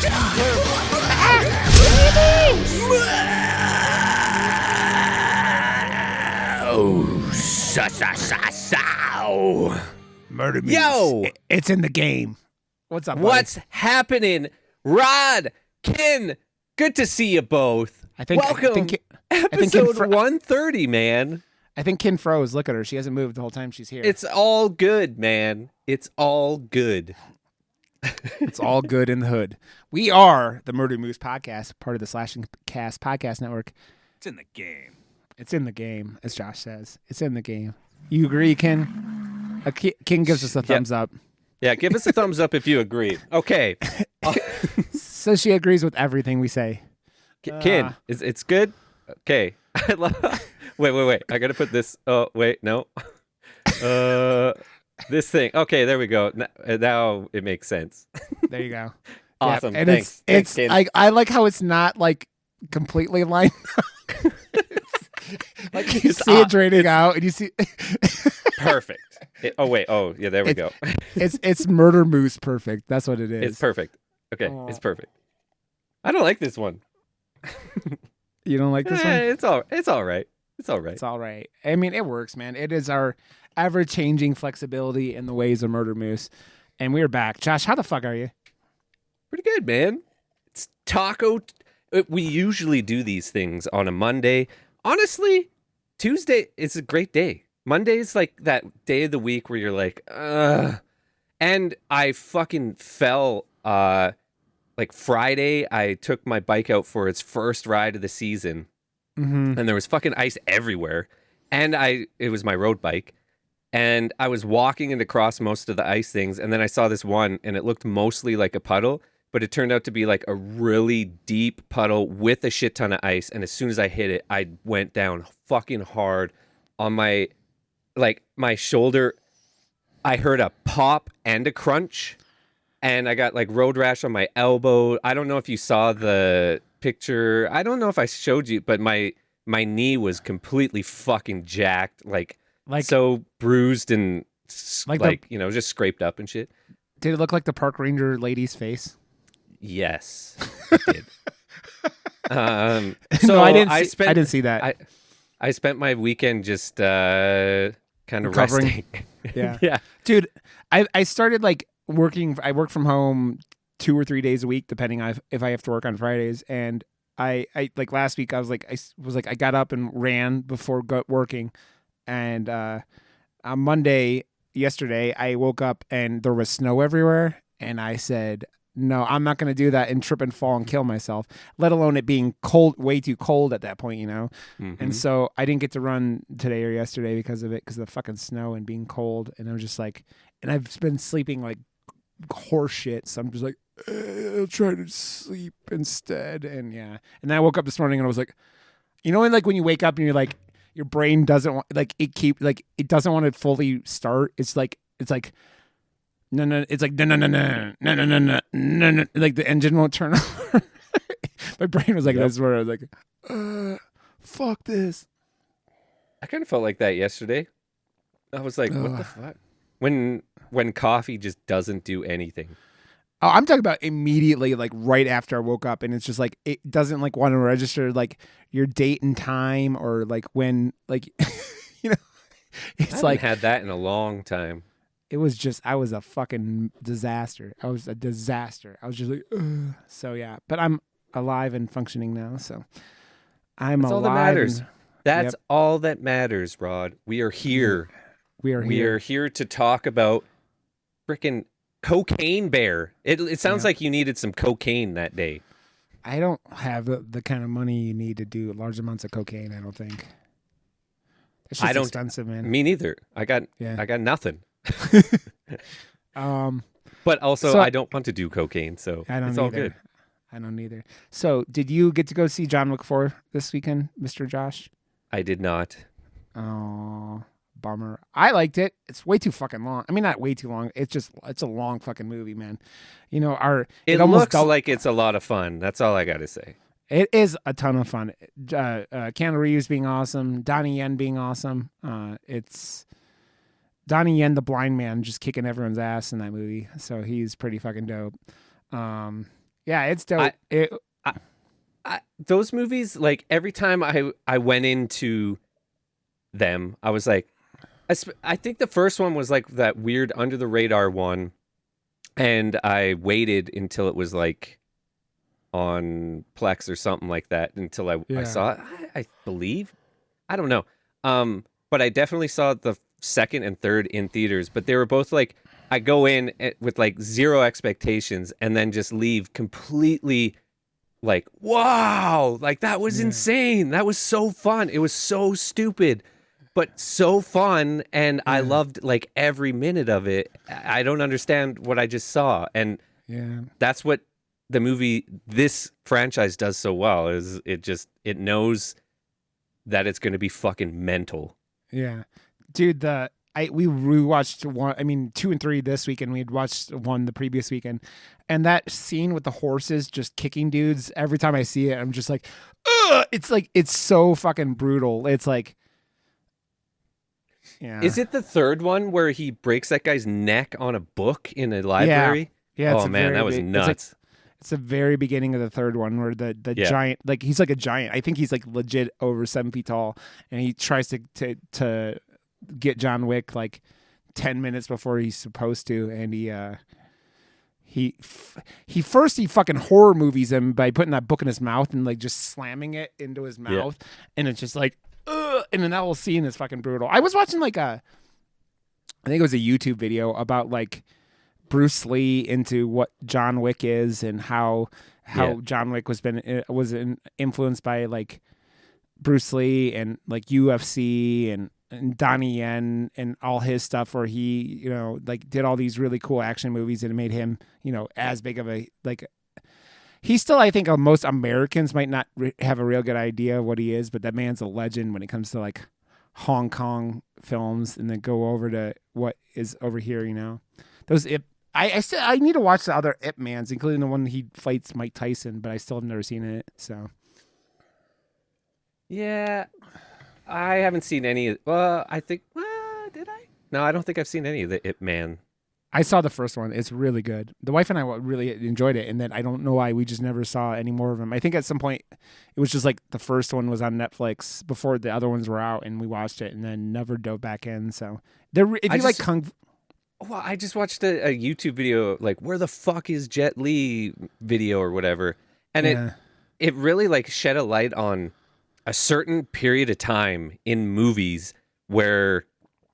Oh, Murder Moose. Yo! It's in the game. What's up, buddy? What's happening? Rod, Ken, good to see you both. Welcome. Episode 130, man. I think Kin froze. Look at her. She hasn't moved the whole time she's here. It's all good, man. It's all good. It's all good in the hood. We are the Murder Moose podcast, part of the Slashing Cast podcast network. It's in the game. It's in the game, as Josh says. It's in the game. You agree, Ken? Ken gives us a thumbs up. Yeah, give us a thumbs up if you agree. Okay. So she agrees with everything we say. Ken, it's good? Okay. Wait. I got to put this. Oh, wait, no. This thing. Okay, there we go. Now it makes sense. There you go. Awesome. Yep. And Thanks. It's Ken. I like how it's not like completely lined up. Like you see it draining out, and you see. Perfect. Oh, yeah, there we go. It's Murder Moose perfect. That's what it is. It's perfect. Okay, It's perfect. I don't like this one. You don't like this one? It's all right. It's all right. It's all right. I mean, it works, man. It is our ever-changing flexibility in the ways of Murder Moose, and we're back. Josh, how the fuck are you? Pretty good, man. It's taco. We usually do these things on a Monday. Honestly, Tuesday is a great day. Monday is like that day of the week where you're like, ugh. And I fucking fell. Like Friday, I took my bike out for its first ride of the season, and there was fucking ice everywhere. And it was my road bike, and I was walking it across most of the ice things, and then I saw this one, and it looked mostly like a puddle, but it turned out to be like a really deep puddle with a shit ton of ice. And as soon as I hit it, I went down fucking hard on my shoulder. I heard a pop and a crunch, and I got like road rash on my elbow. I don't know if you saw the picture. I don't know if I showed you, but my knee was completely fucking jacked, like so bruised and just scraped up and shit. Did it look like the park ranger lady's face? Yes, it did. So no, I didn't see that. I spent my weekend just kind of resting. Yeah. Yeah. Dude, I started like working. I work from home 2 or 3 days a week, depending on if I have to work on Fridays. And I like last week, I got up and ran before working. And on Monday, yesterday, I woke up and there was snow everywhere. And I said, no, I'm not going to do that and trip and fall and kill myself, let alone it being cold, way too cold at that point, you know? Mm-hmm. And so I didn't get to run today or yesterday because of it, because of the fucking snow and being cold. And I was just like, and I've been sleeping like horse shit. So I'm just like, I'll try to sleep instead. And yeah. And then I woke up this morning and I was like, you know, like when you wake up and you're like, your brain doesn't want, like it doesn't want to fully start. It's like, no, it's like no, like the engine won't turn on. My brain was like, That's where I was like, fuck this. I kind of felt like that yesterday. I was like, what the fuck? When coffee just doesn't do anything. Oh, I'm talking about immediately, like right after I woke up, and it's just like it doesn't like want to register like your date and time or like when like you know. It's I like haven't had that in a long time. It was just, I was a fucking disaster. I was a disaster. I was just like, ugh. So yeah, but I'm alive and functioning now. So I'm alive. All that matters. That's all that matters, Rod. We are here. We are here to talk about freaking Cocaine Bear. It sounds like you needed some cocaine that day. I don't have the kind of money you need to do large amounts of cocaine. I don't think. It's just expensive, man. Me neither. I got nothing. But also, I don't want to do cocaine, so it's all good. I don't either. So, did you get to go see John Wick 4 this weekend, Mr. Josh? I did not. Oh, bummer. I liked it. It's way too fucking long. I mean, not way too long. It's a long fucking movie, man. You know, it looks like it's a lot of fun. That's all I got to say. It is a ton of fun. Keanu Reeves being awesome, Donnie Yen being awesome. It's Donnie Yen, the blind man, just kicking everyone's ass in that movie. So he's pretty fucking dope. Yeah, it's dope. I, those movies, like every time I went into them, I was like, I think the first one was like that weird under the radar one, and I waited until it was like on Plex or something like that until I Yeah. saw it. I believe, I don't know, but I definitely saw the second and third in theaters. But they were both like I go in with like zero expectations and then just leave completely like, wow, like that was Yeah. insane. That was so fun. It was so stupid, but so fun. And I Yeah. loved like every minute of it. I don't understand what I just saw. And Yeah. that's what this franchise does so well is it knows that it's going to be fucking mental. Yeah. Dude, we rewatched one, I mean 2 and 3 this weekend. We had watched one the previous weekend. And that scene with the horses just kicking dudes, every time I see it, I'm just like, ugh! It's so fucking brutal. It's like, yeah. Is it the third one where he breaks that guy's neck on a book in a library? Yeah, Oh man, that was nuts. It's the very beginning of the third one where the Yeah. giant, like he's like a giant. I think he's like legit over 7 feet tall, and he tries to get John Wick like 10 minutes before he's supposed to, and he fucking horror movies him by putting that book in his mouth and like just slamming it into his mouth, and it's just like, ugh, and then that whole scene is fucking brutal. I was watching like I think it was a YouTube video about like Bruce Lee into what John Wick is and how John Wick was influenced by like Bruce Lee and like UFC and Donnie Yen and all his stuff, where he, you know, like did all these really cool action movies and it made him, you know, as big of a, like, he's still, I think most Americans might not have a real good idea of what he is, but that man's a legend when it comes to like Hong Kong films, and then go over to what is over here, you know. Those I need to watch the other Ip Mans, including the one he fights Mike Tyson, but I still have never seen it. So Yeah, I haven't seen any. Well, I think. Did I? No, I don't think I've seen any of the Ip Man. I saw the first one. It's really good. The wife and I really enjoyed it, and then I don't know why we just never saw any more of them. I think at some point it was just like the first one was on Netflix before the other ones were out, and we watched it, and then never dove back in. So if you like kung. Well, I just watched a YouTube video, like where the fuck is Jet Li video or whatever, and it really like shed a light on a certain period of time in movies where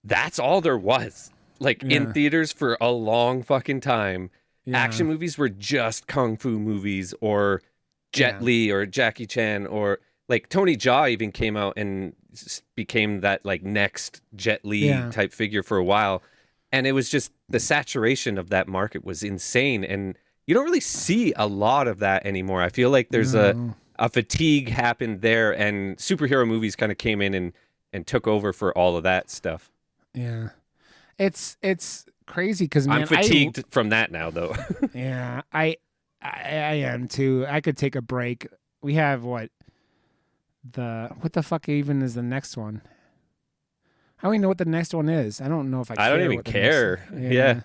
that's all there was. Like in theaters for a long fucking time, action movies were just kung fu movies or Jet Li or Jackie Chan, or like Tony Jaa even came out and became that like next Jet Li type figure for a while. And it was just the saturation of that market was insane. And you don't really see a lot of that anymore. I feel like there's a fatigue happened there, and superhero movies kind of came in and took over for all of that stuff. Yeah. It's crazy because, man, I'm fatigued from that now, though. Yeah, I am too. I could take a break. We have what the fuck even is the next one? I don't even know what the next one is. I don't know if I don't even care. Yeah.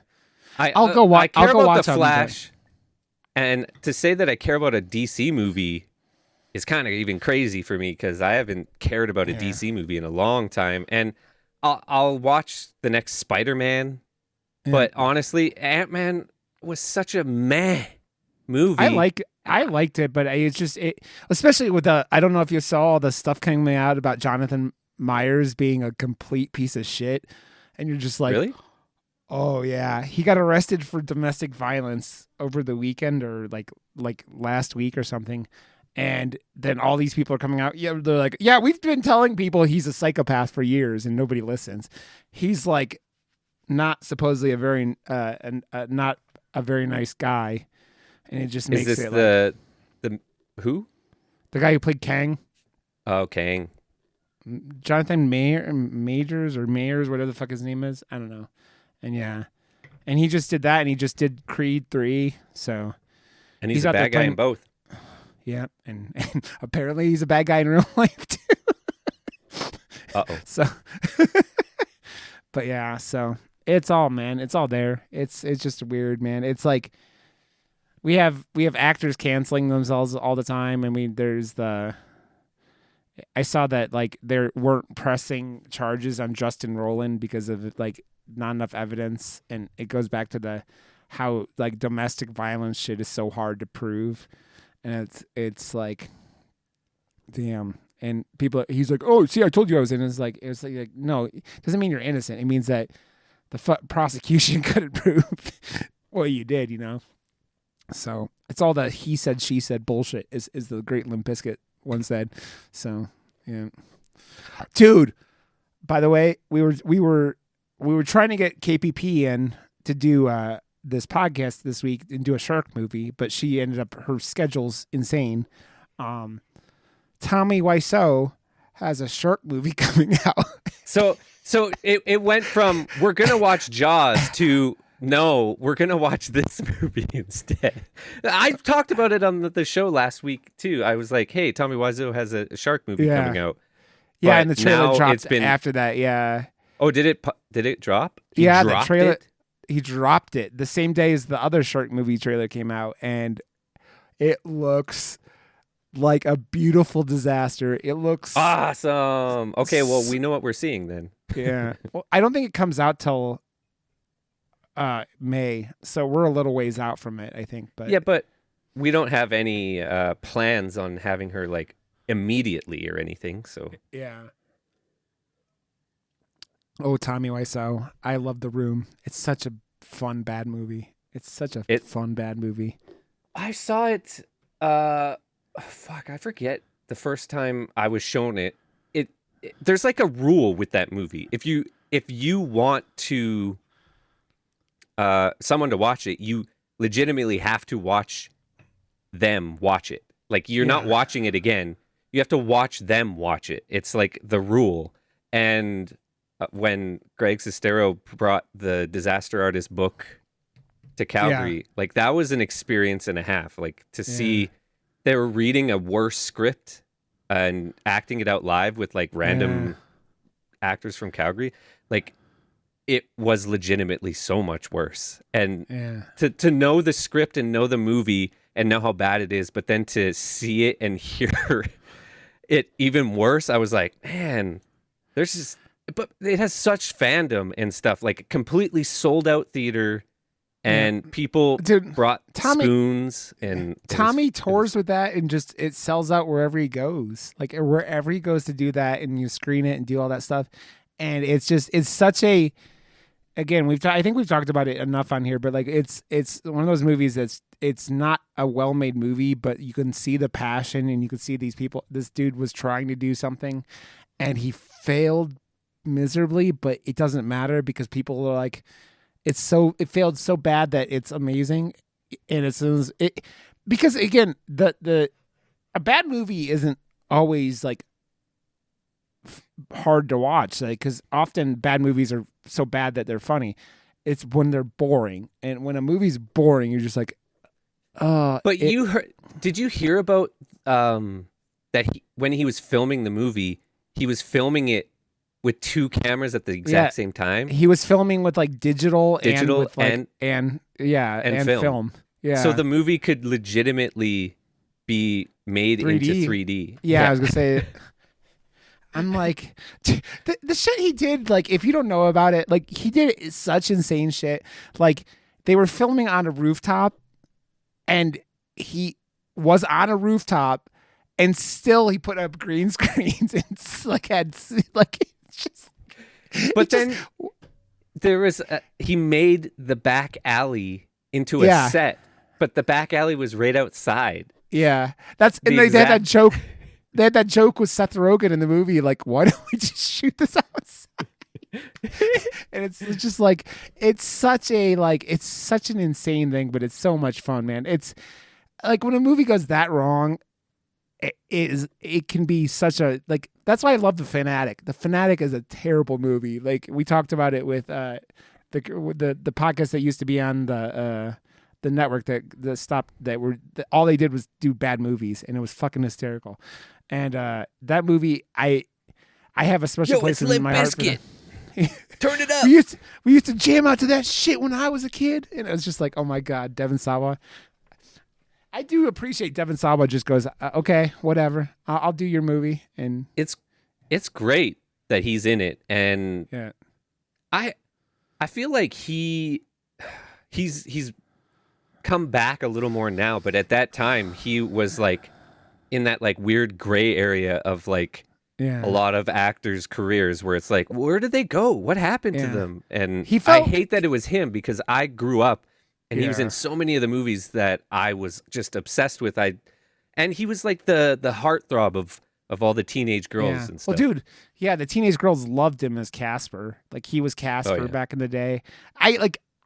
I'll go watch. I care about watch The Flash, and to say that I care about a DC movie is kind of even crazy for me because I haven't cared about a DC movie in a long time. And I'll watch the next Spider-Man, but honestly, Ant-Man was such a meh movie. I liked it, but it's just especially with I don't know if you saw all the stuff coming out about Jonathan Myers being a complete piece of shit, and you're just like, really? Oh yeah, he got arrested for domestic violence over the weekend or like last week or something. And then all these people are coming out. Yeah, they're like, yeah, we've been telling people he's a psychopath for years, and nobody listens. He's like not supposedly a very not a very nice guy, and it just makes it like, the who? The guy who played Kang. Oh, Kang. Jonathan Majors, whatever the fuck his name is. I don't know. And yeah, and he just did that, and he just did Creed 3. So, and he's a bad guy in both. Yeah, and apparently he's a bad guy in real life too. Uh-oh. So, but yeah, so it's all, man, it's all there. It's just weird, man. It's like we have actors canceling themselves all the time. I mean, I saw that like there weren't pressing charges on Justin Roiland because of like not enough evidence, and it goes back to how like domestic violence shit is so hard to prove, and it's like, damn. And people, he's like, oh, see, I told you I was innocent. It's like no, it doesn't mean you're innocent. It means that the prosecution couldn't prove what you did, you know. So it's all the he said she said bullshit, is the great Limp Bizkit one said. So yeah, dude. By the way, we were trying to get KPP in to do this podcast this week and do a shark movie, but she ended up, her schedule's insane. Tommy Wiseau has a shark movie coming out. So it went from we're gonna watch Jaws to no, we're gonna watch this movie instead. I talked about it on the show last week too. I was like, hey, Tommy Wiseau has a shark movie coming out. Yeah, but and the trailer dropped it's been... after that. Yeah. Oh, did it drop? The trailer. He dropped it the same day as the other shark movie trailer came out, and it looks like a beautiful disaster. It looks awesome. Okay, well, we know what we're seeing then. Yeah. Well, I don't think it comes out till May, so we're a little ways out from it, I think. But yeah, but we don't have any plans on having her like immediately or anything. So yeah. Oh, Tommy Wiseau. I love The Room. It's such a fun bad movie. It's such a fun bad movie. I saw it. I forget the first time I was shown it. There's like a rule with that movie. If you want to someone to watch it, you legitimately have to watch them watch it. Like you're not watching it again. You have to watch them watch it. It's like the rule. And when Greg Sestero brought the Disaster Artist book to Calgary, like that was an experience and a half. Like to see they were reading a worse script and acting it out live with like random actors from Calgary. Like it was legitimately so much worse. And to know the script and know the movie and know how bad it is, but then to see it and hear it even worse, I was like, man, there's just, but it has such fandom and stuff, like completely sold out theater, and people brought spoons, and Tommy tours with that, and just it sells out wherever he goes. Like wherever he goes to do that, and you screen it and do all that stuff, and it's such a. Again, I think we've talked about it enough on here, but like it's one of those movies it's not a well-made movie, but you can see the passion and you can see these people. This dude was trying to do something, and he failed miserably, but it doesn't matter because people are like, it failed so bad that it's amazing, and because again a bad movie isn't always like hard to watch, like because often bad movies are so bad that they're funny. It's when they're boring, and when a movie's boring, you're just like, But did you hear about that when he was filming the movie, he was filming it with two cameras at the exact same time? He was filming with like digital and film. Yeah. So the movie could legitimately be made 3D. into 3D. Yeah, I was gonna say. I'm like, the shit he did, like, if you don't know about it, like, he did such insane shit. Like, they were filming on a rooftop, and he was on a rooftop, and still he put up green screens and, like, there was, he made the back alley into a set, but the back alley was right outside. Yeah. And they had that joke. They had that joke with Seth Rogen in the movie, like, why don't we just shoot this outside? And it's just like, it's such an insane thing, but it's so much fun, man. It's like when a movie goes that wrong, it can be such a, like, that's why I love The Fanatic. The Fanatic is a terrible movie. Like we talked about it with the podcast that used to be on the network that stopped, all they did was do bad movies, and it was fucking hysterical. And that movie, I have a special place in my heart. Turn it up. We used to jam out to that shit when I was a kid, and it was just like, oh my god, Devin Sawa. I do appreciate Devin Sawa just goes, okay, whatever. I'll do your movie. And it's great that he's in it, and yeah, I feel like he's come back a little more now, but at that time he was like in that like weird gray area of like yeah. a lot of actors' careers where it's like, where did they go? What happened to Yeah. them? And He felt- I hate that it was him because I grew up and he was Yeah. in so many of the movies that I was just obsessed with. And he was like the heartthrob of all the teenage girls Yeah. and stuff. Well, dude, yeah, the teenage girls loved him as Casper. Like he was Casper yeah. back in the day.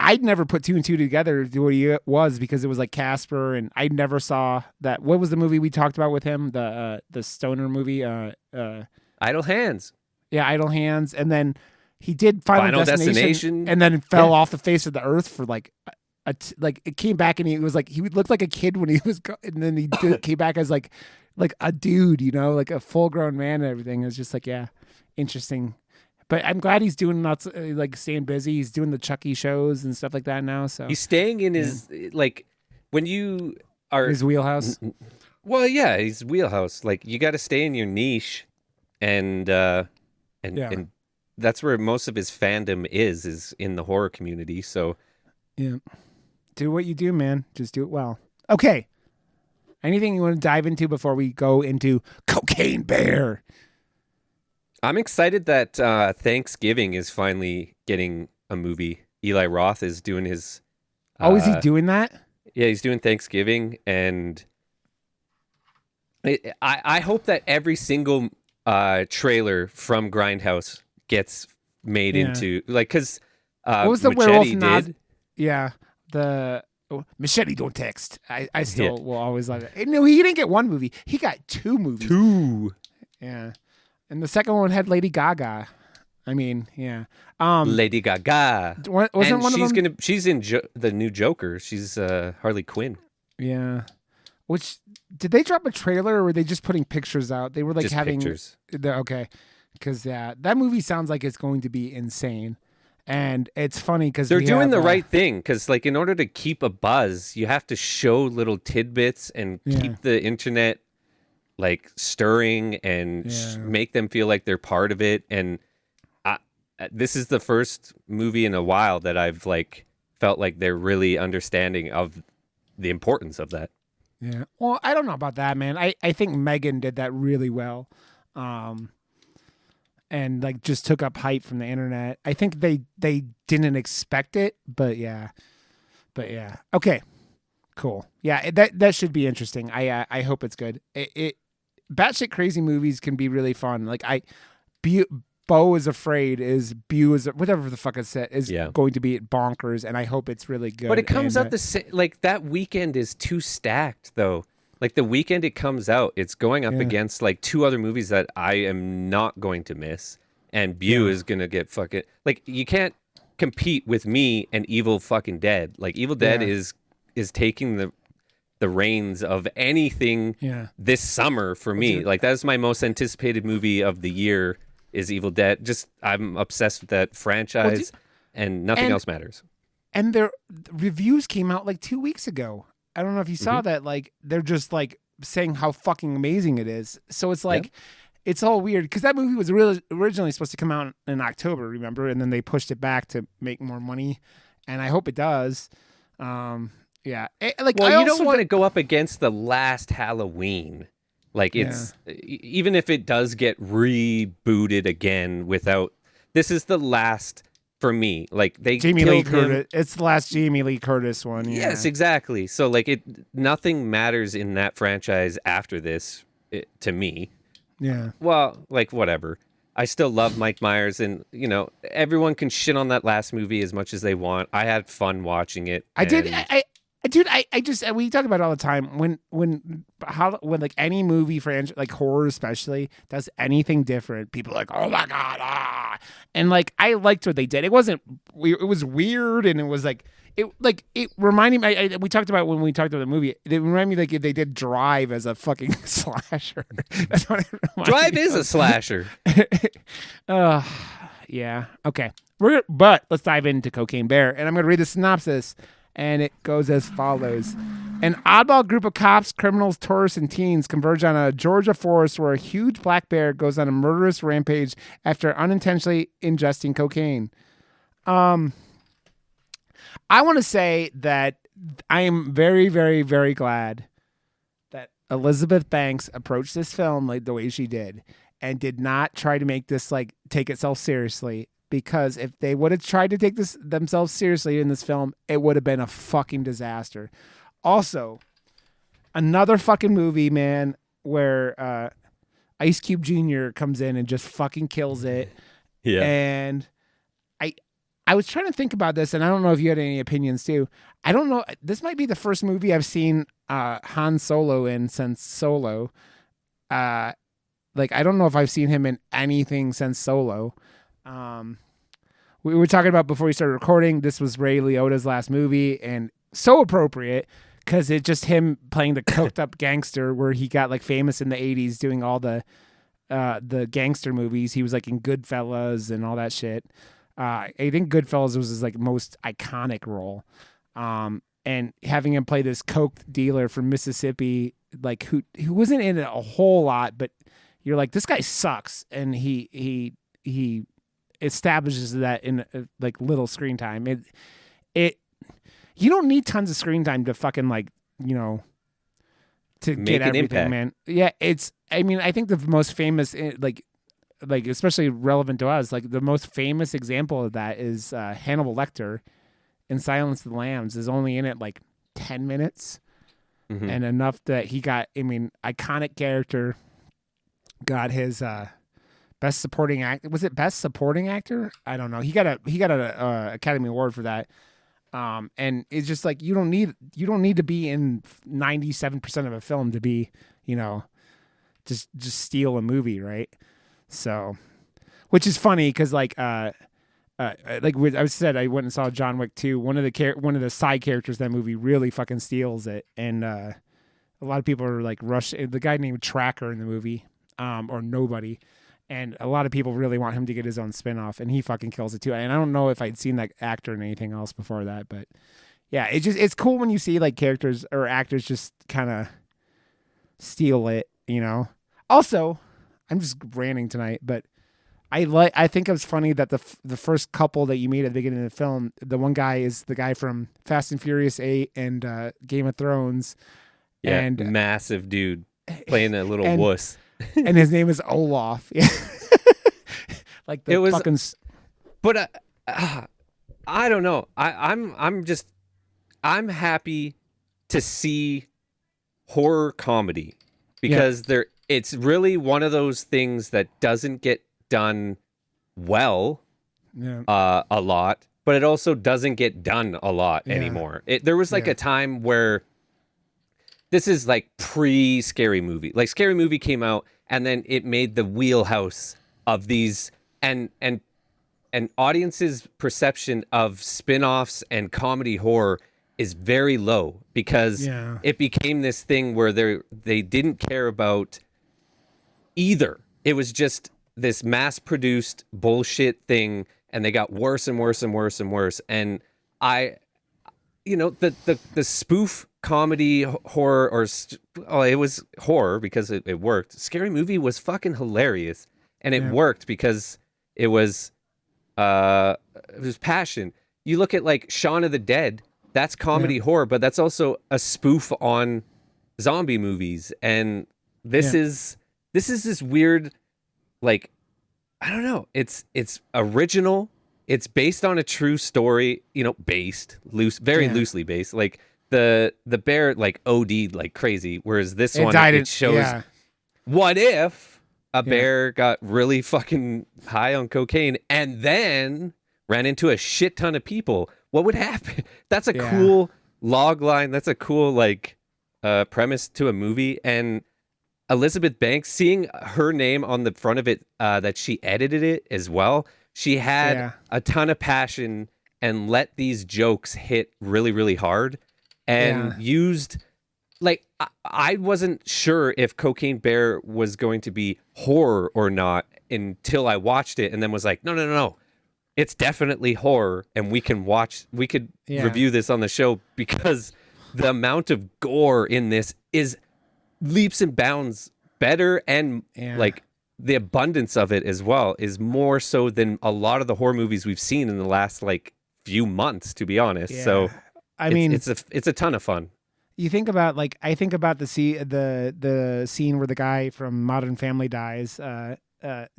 I'd never put two and two together to what he was because it was like Casper, and I never saw that. What was the movie we talked about with him? The stoner movie. Idle Hands. Yeah, Idle Hands, and then he did Final Destination, and then fell off the face of the earth for like like it came back, and he was like he looked like a kid when he was and then he came back as like a dude, you know, like a full grown man and everything. It was just like, yeah, interesting. But I'm glad he's doing lots, like staying busy. He's doing the Chucky shows and stuff like that now. So he's staying in his like when you are his wheelhouse. Well, yeah, his wheelhouse. Like you got to stay in your niche, and that's where most of his fandom is in the horror community. So yeah, do what you do, man. Just do it well. Okay. Anything you want to dive into before we go into Cocaine Bear? I'm excited that Thanksgiving is finally getting a movie. Eli Roth is doing his. Is he doing that? Yeah, he's doing Thanksgiving, and I hope that every single trailer from Grindhouse gets made into like because what was the Machete werewolf? did. Yeah, the Machete don't text. I still will always love it. No, he didn't get one movie. He got two movies. Two. Yeah. And the second one had Lady Gaga. I mean, yeah. Lady Gaga. Wasn't and one of them? She's in the new Joker. She's Harley Quinn. Yeah. Which did they drop a trailer or were they just putting pictures out? They were like just having pictures. Okay, because that movie sounds like it's going to be insane, and it's funny because they're doing the right thing. Because like in order to keep a buzz, you have to show little tidbits and keep the internet like stirring and make them feel like they're part of it. And this is the first movie in a while that I've like felt like they're really understanding of the importance of that. Yeah. Well, I don't know about that, man. I think Megan did that really well. And like just took up hype from the internet. I think they didn't expect it, but yeah. Okay. Cool. Yeah, that should be interesting. I hope it's good. It batshit crazy movies can be really fun. Like Beau is Afraid is Beau is whatever the fuck it's set is going to be bonkers, and I hope it's really good. But it comes out the same. Like that weekend is too stacked, though. Like the weekend it comes out, it's going up against like two other movies that I am not going to miss, and Beau is gonna get fucking like you can't compete with me and Evil fucking Dead. Like Evil Dead is taking the reins of anything this summer for me. Like that is my most anticipated movie of the year. Is Evil Dead. Just I'm obsessed with that franchise, and nothing else matters. And the reviews came out like 2 weeks ago. I don't know if you saw that. Like they're just like saying how fucking amazing it is. So it's like it's all weird because that movie was originally supposed to come out in October, remember? And then they pushed it back to make more money, and I hope it does. You don't want to go up against the last Halloween. Like it's even if it does get rebooted again without this is the last for me. Like they Jamie Lee Curtis. It's the last Jamie Lee Curtis one. Yeah. Yes, exactly. So like nothing matters in that franchise after this to me. Yeah. Well, like whatever. I still love Mike Myers, and you know everyone can shit on that last movie as much as they want. I had fun watching it. Dude, I just we talk about it all the time when like any movie franchise, like horror especially, does anything different, people are like, oh my god, and like I liked what they did. It was weird, and it was like it reminded me. We talked about when we talked about the movie. It reminded me like if they did Drive as a fucking slasher. That's what it reminded Drive me is of. A slasher. Yeah. Okay. But let's dive into Cocaine Bear, and I'm going to read the synopsis. And it goes as follows. An oddball group of cops, criminals, tourists, and teens converge on a Georgia forest where a huge black bear goes on a murderous rampage after unintentionally ingesting cocaine. I want to say that I am very, very, very glad that Elizabeth Banks approached this film like the way she did and did not try to make this like take itself seriously. Because if they would have tried to take this themselves seriously in this film, it would have been a fucking disaster. Also, another fucking movie, man, where Ice Cube Jr. comes in and just fucking kills it. Yeah. And I was trying to think about this, and I don't know if you had any opinions too. I don't know. This might be the first movie I've seen Han Solo in since Solo. I don't know if I've seen him in anything since Solo. We were talking about before we started recording. This was Ray Liotta's last movie, and so appropriate because it's just him playing the coked up gangster, where he got like famous in the '80s doing all the gangster movies. He was like in Goodfellas and all that shit. I think Goodfellas was his like most iconic role. And having him play this coke dealer from Mississippi, like who wasn't in it a whole lot, but you're like, this guy sucks, and he establishes that in like little screen time. You don't need tons of screen time to fucking like, to Make get an everything, impact. man. Yeah, I think the most famous like especially relevant to us, like the most famous example of that is Hannibal Lecter in Silence of the Lambs is only in it like 10 minutes and enough that he got, iconic character, got his best supporting act. Was it best supporting actor? I don't know. He got a Academy Award for that. And it's just like, you don't need to be in 97% of a film to be, just steal a movie. Right. So, which is funny. Cause I said, I went and saw John Wick 2. One of the side characters in that movie really fucking steals it. And, a lot of people are like the guy named Tracker in the movie, or Nobody. And a lot of people really want him to get his own spinoff, and he fucking kills it too. And I don't know if I'd seen that actor in anything else before that, but yeah, it's cool when you see like characters or actors just kind of steal it, Also, I'm just ranting tonight, but I think it was funny that the first couple that you meet at the beginning of the film, the one guy is the guy from Fast and Furious 8 and Game of Thrones. Yeah, and massive dude playing a little wuss. And his name is Olaf. Yeah. Like the fucking. But I don't know. I'm happy to see horror comedy because it's really one of those things that doesn't get done well a lot, but it also doesn't get done a lot anymore. There was like a time where this is like pre-Scary Movie. Like Scary Movie came out and then it made the wheelhouse of these and audiences' perception of spin-offs and comedy horror is very low because it became this thing where they didn't care about either. It was just this mass-produced bullshit thing, and they got worse and worse and worse and worse. And the spoof comedy horror, it was horror because it worked. Scary Movie was fucking hilarious, and it worked because it was passion. You look at like Shaun of the Dead, that's comedy horror, but that's also a spoof on zombie movies. And this is this weird, like, I don't know. It's original. It's based on a true story, loosely based. Like the bear like OD'd like crazy, whereas this one it shows what if a bear got really fucking high on cocaine and then ran into a shit ton of people. What would happen? That's a cool log line. That's a cool premise to a movie. And Elizabeth Banks, seeing her name on the front of it, that she edited it as well. She had a ton of passion and let these jokes hit really, really hard and used, like, I wasn't sure if Cocaine Bear was going to be horror or not until I watched it and then was like, no. It's definitely horror and we could review this on the show because the amount of gore in this is leaps and bounds better, and like the abundance of it as well is more so than a lot of the horror movies we've seen in the last like few months, to be honest. Yeah. So I mean, it's a ton of fun. You think about I think about the scene where the guy from Modern Family dies,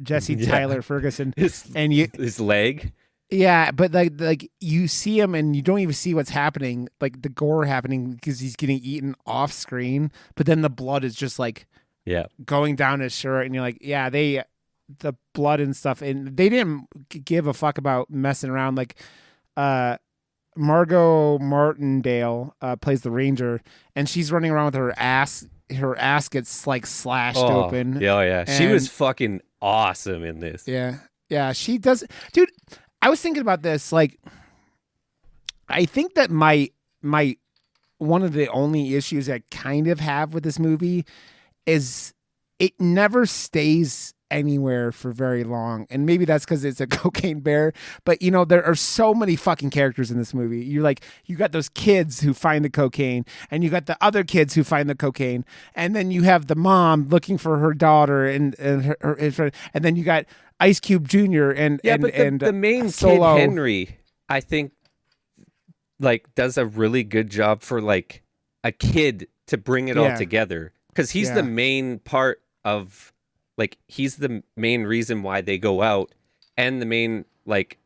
Jesse Tyler Ferguson, and his leg. Yeah, but like you see him and you don't even see what's happening, like the gore happening because he's getting eaten off screen, but then the blood is just like going down his shirt, and you're like, the blood and stuff, and they didn't give a fuck about messing around. Like Margot Martindale plays the ranger, and she's running around with her ass gets like slashed open. Yeah. She was fucking awesome in this. Yeah, she does. Dude, I was thinking about this. Like, I think that my one of the only issues I kind of have with this movie is it never stays anywhere for very long, and maybe that's because it's a cocaine bear. But you know, there are so many fucking characters in this movie. You got those kids who find the cocaine, and you got the other kids who find the cocaine, and then you have the mom looking for her daughter, and then you got Ice Cube Jr. and the main Solo. kid Henry, I think, like does a really good job for like a kid to bring it all together, because he's the main part of. Like, he's the main reason why they go out, and the main, like,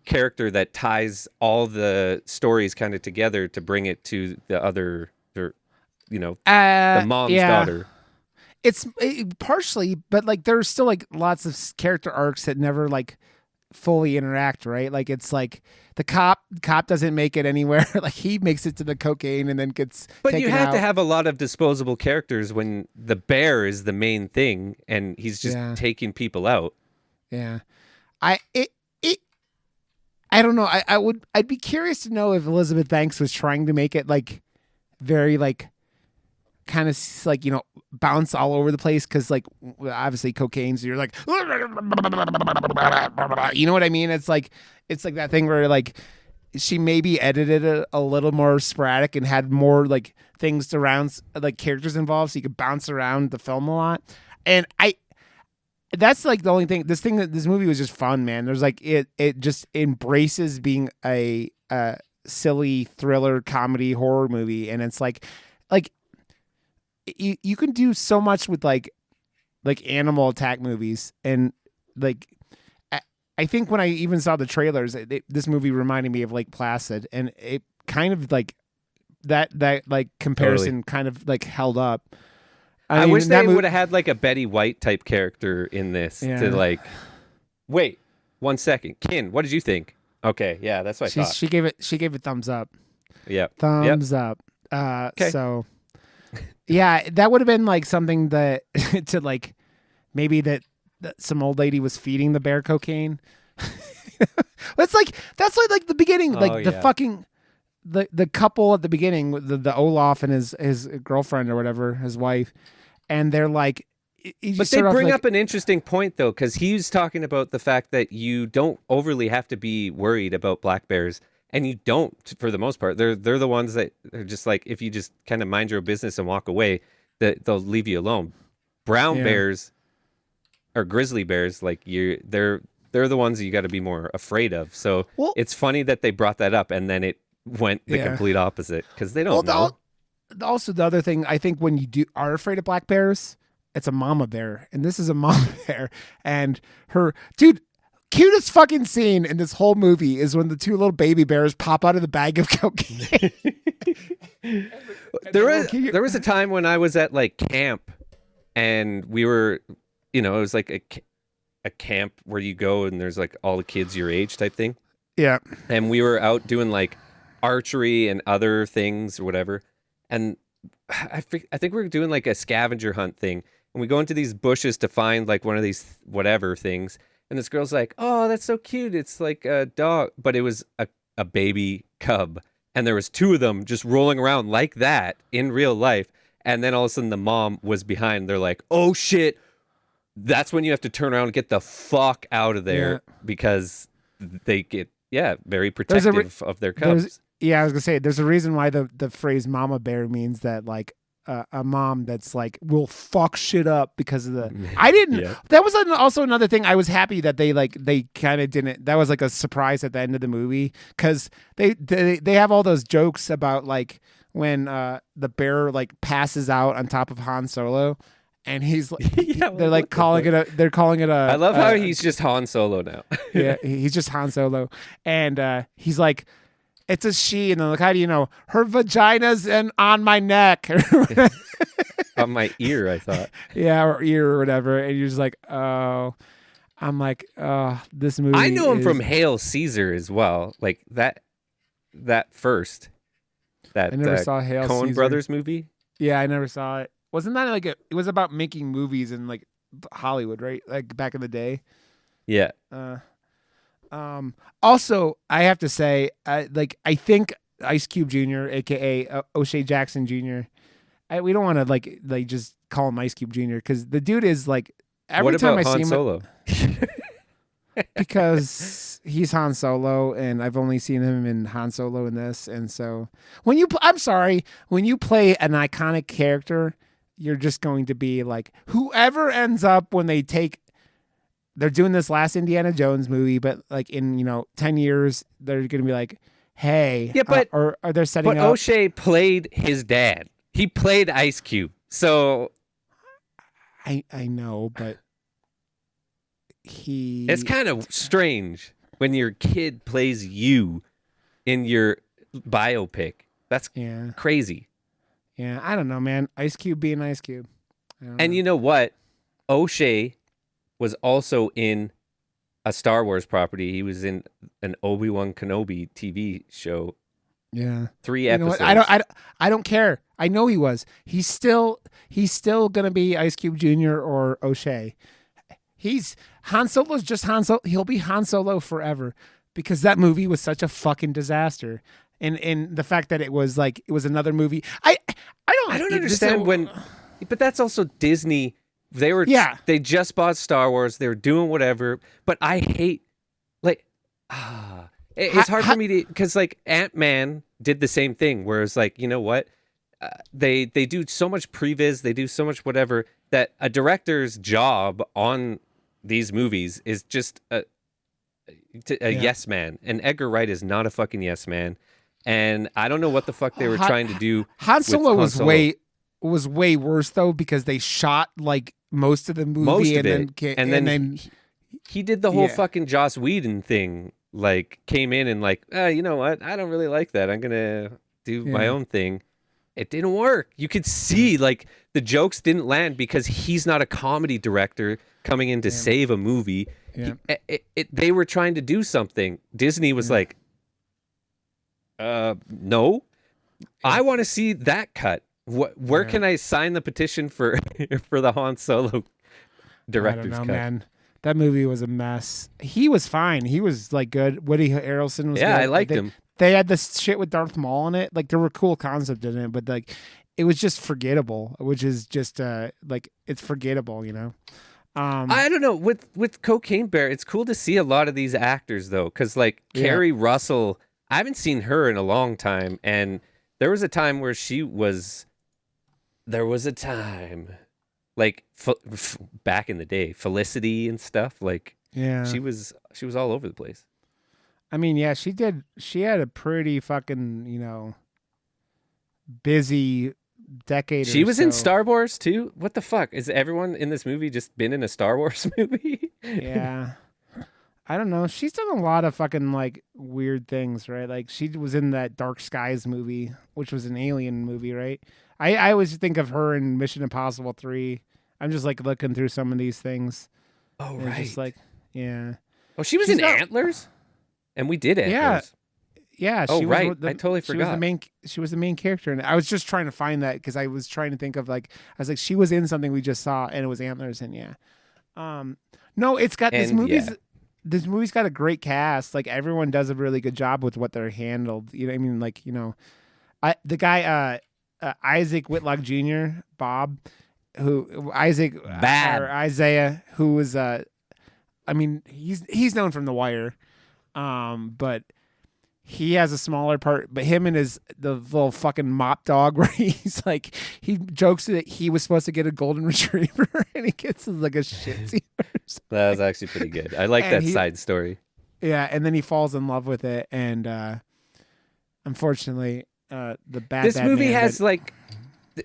character that ties all the stories kind of together to bring it to the other, the mom's daughter. It's partially, but, like, there's still, like, lots of character arcs that never, like, fully interact, right? Like, it's like the cop doesn't make it anywhere. Like, he makes it to the cocaine and then gets But you have out. to have a lot of disposable characters when the bear is the main thing and he's just taking people out. Yeah. I don't know. I'd be curious to know if Elizabeth Banks was trying to make it like very like kind of like, you know, bounce all over the place, because like obviously cocaine, so you're like, you know what I mean? It's like that thing where like she maybe edited it a little more sporadic and had more like things around, like characters involved, so you could bounce around the film a lot. And that's like the only thing. This movie was just fun, man. There's like it just embraces being a silly thriller comedy horror movie, and it's like you can do so much with like animal attack movies, and like I think when I even saw the trailers, this movie reminded me of Lake Placid, and it kind of like that like comparison kind of like held up. I wish they would have had like a Betty White type character in this to like. Wait 1 second, Kin, what did you think? Okay, yeah, that's what I thought. She gave it thumbs up. Yeah, thumbs up. Okay. So. Yeah, that would have been like something that to like maybe that some old lady was feeding the bear cocaine. that's like the beginning, like the fucking the couple at the beginning, the Olaf and his girlfriend or whatever, his wife, and they're like. But they bring up an interesting point though, because he's talking about the fact that you don't overly have to be worried about black bears. And you don't, for the most part. They're the ones that are just like, if you just kind of mind your business and walk away, that they'll leave you alone. Brown bears or grizzly bears, like they're the ones that you got to be more afraid of. So it's funny that they brought that up, and then it went the complete opposite, because they don't know. Also, the other thing, I think when you are afraid of black bears, it's a mama bear, and this is a mama bear, and her dude. Cutest fucking scene in this whole movie is when the two little baby bears pop out of the bag of cocaine. There was a time when I was at like camp, and we were, you know, it was like a camp where you go and there's like all the kids your age type thing. Yeah. And we were out doing like archery and other things or whatever. And I think we were doing like a scavenger hunt thing. And we go into these bushes to find like one of these whatever things. And this girl's like, oh, that's so cute. It's like a dog. But it was a baby cub. And there was two of them just rolling around like that in real life. And then all of a sudden the mom was behind. They're like, oh, shit. That's when you have to turn around and get the fuck out of there because they get, very protective of their cubs. Yeah, I was gonna say there's a reason why the phrase "mama bear" means that like a mom that's like will fuck shit up because of the. I didn't. Yeah. That was also another thing. I was happy that they kind of didn't. That was like a surprise at the end of the movie because they have all those jokes about like when the bear like passes out on top of Han Solo. And he's like, Yeah, they're like calling it a. They're calling it a. I love how he's just Han Solo now. Yeah, he's just Han Solo, and he's like, it's a she, and they're like, how do you know? Her vagina's on my neck, On my ear, I thought. yeah, or ear or whatever, and you're just like, oh, I'm like, oh, this movie. I know him from Hail Caesar as well, like that first, that I never saw Hail Coen Caesar. Brothers movie. Yeah, I never saw it. Wasn't that like it was about making movies in like Hollywood, right? Like back in the day. Yeah. Also, I have to say, I think Ice Cube Jr., aka O'Shea Jackson Jr. We don't want to like just call him Ice Cube Jr. because the dude is like every What time about I see Han him, Solo? because he's Han Solo, and I've only seen him in Han Solo in this, and so when I'm sorry, when you play an iconic character, you're just going to be like whoever ends up when they're doing this last Indiana Jones movie, but like in 10 years they're going to be like, hey, Yeah, but or they're setting but up. O'Shea played his dad. He played Ice Cube, so I know, but it's kind of strange when your kid plays you in your biopic. That's crazy. Yeah, I don't know, man. Ice Cube being Ice Cube. And you know what? O'Shea was also in a Star Wars property. He was in an Obi-Wan Kenobi TV show. Yeah. 3 episodes. I don't care. I know he was. He's still gonna be Ice Cube Jr. or O'Shea. Han Solo's just Han Solo. He'll be Han Solo forever because that movie was such a fucking disaster. And the fact that it was another movie. I don't understand but that's also Disney. They just bought Star Wars. They were doing whatever, but I hate it's hard for me to, because like Ant-Man did the same thing, whereas like, you know what? They do so much previs, they do so much whatever, that a director's job on these movies is just a yes man. And Edgar Wright is not a fucking yes man. And I don't know what the fuck they were trying to do. Han Solo was way worse though, because they shot like most of the movie and then he did the whole fucking Joss Whedon thing. Like came in and like, you know what? I don't really like that. I'm gonna do my own thing. It didn't work. You could see like the jokes didn't land because he's not a comedy director coming in to save a movie. Yeah. They were trying to do something. Disney was like, no, I want to see that cut. Where can I sign the petition for the Han Solo director's cut? Man. That movie was a mess. He was fine. He was like good. Woody Harrelson was good. I liked him. They had this shit with Darth Maul in it. Like there were cool concepts in it, but like it was just forgettable, which is just like it's forgettable, you know. I don't know, with Cocaine Bear, it's cool to see a lot of these actors though, because like Carrie Russell, I haven't seen her in a long time, and there was a time where like back in the day, Felicity and stuff, like she was all over the place. I mean, yeah, she did. She had a pretty fucking, busy decade. She was in Star Wars too. What the fuck? Is everyone in this movie just been in a Star Wars movie? Yeah. I don't know. She's done a lot of fucking like weird things, right? Like she was in that Dark Skies movie, which was an alien movie, right? I always think of her in Mission Impossible 3. I'm just like looking through some of these things. Oh, right. Just like, yeah. Oh, she's in Antlers? And we did Antlers. Yeah. Oh, she right. Was I totally forgot. She was the main character. And I was just trying to find that because I was trying to think of like, I was like, she was in something we just saw and it was Antlers. And no, it's got this movie's. Yeah. This movie's got a great cast. Like everyone does a really good job with what they're handled. You know what I mean? Like, the guy, Isaac Whitlock Jr., Bob, or Isaiah, who was, I mean, he's known from The Wire. But he has a smaller part, but him and the little fucking mop dog where he's like, he jokes that he was supposed to get a golden retriever and he gets like a shih tzu. That was actually pretty good. I like that side story. Yeah, and then he falls in love with it, and unfortunately, this movie has like,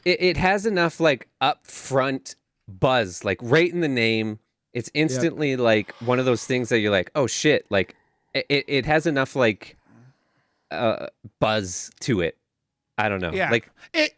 it has enough like upfront buzz, like right in the name. It's instantly like one of those things that you're like, oh shit, like it has enough like buzz to it. I don't know. Yeah.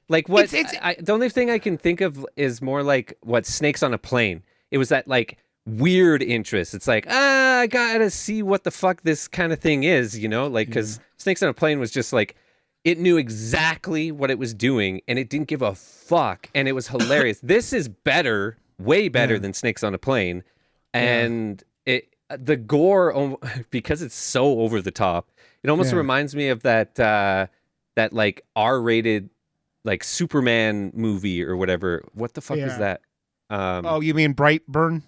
Like what? The only thing I can think of is more like what Snakes on a Plane. It was that like weird interest. It's like, I gotta see what the fuck this kind of thing is, you know? Like, because Snakes on a Plane was just like, it knew exactly what it was doing and it didn't give a fuck. And it was hilarious. This is better, way better than Snakes on a Plane. And the gore, because it's so over the top, it almost reminds me of that like R-rated like Superman movie or whatever. What the fuck is that? Oh, you mean Brightburn?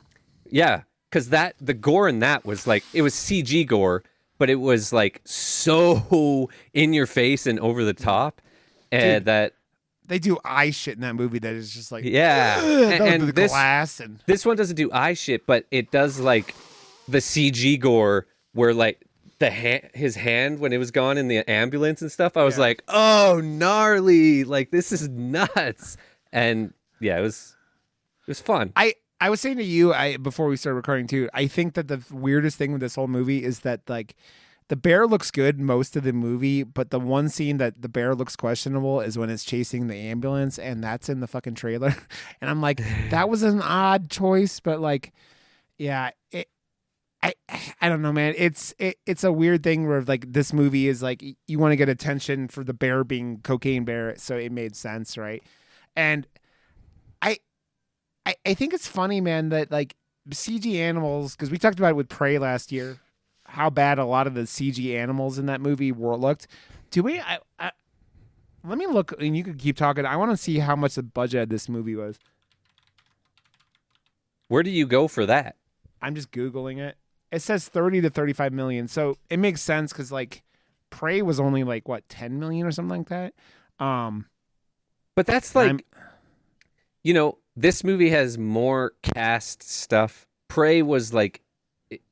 Yeah, because the gore in that was like, it was CG gore, but it was like so in your face and over the top, and that they do eye shit in that movie that is just like and the glass and this one doesn't do eye shit, but it does like the CG gore where like his hand when it was gone in the ambulance and stuff. I was like, oh, gnarly! Like this is nuts, and it was fun. I was saying to you, before we started recording too, I think that the weirdest thing with this whole movie is that like the bear looks good most of the movie, but the one scene that the bear looks questionable is when it's chasing the ambulance, and that's in the fucking trailer. And I'm like, that was an odd choice, but like, I don't know, man. It's a weird thing where like this movie is like you want to get attention for the bear being Cocaine Bear, so it made sense, right? And I think it's funny, man, that like CG animals, because we talked about it with Prey last year, how bad a lot of the CG animals in that movie looked. Do we? Let me look, and you could keep talking. I want to see how much the budget of this movie was. Where do you go for that? I'm just Googling it. It says 30 to 35 million, so it makes sense because like Prey was only like what 10 million or something like that. But that's like, you know, this movie has more cast stuff. Prey was like,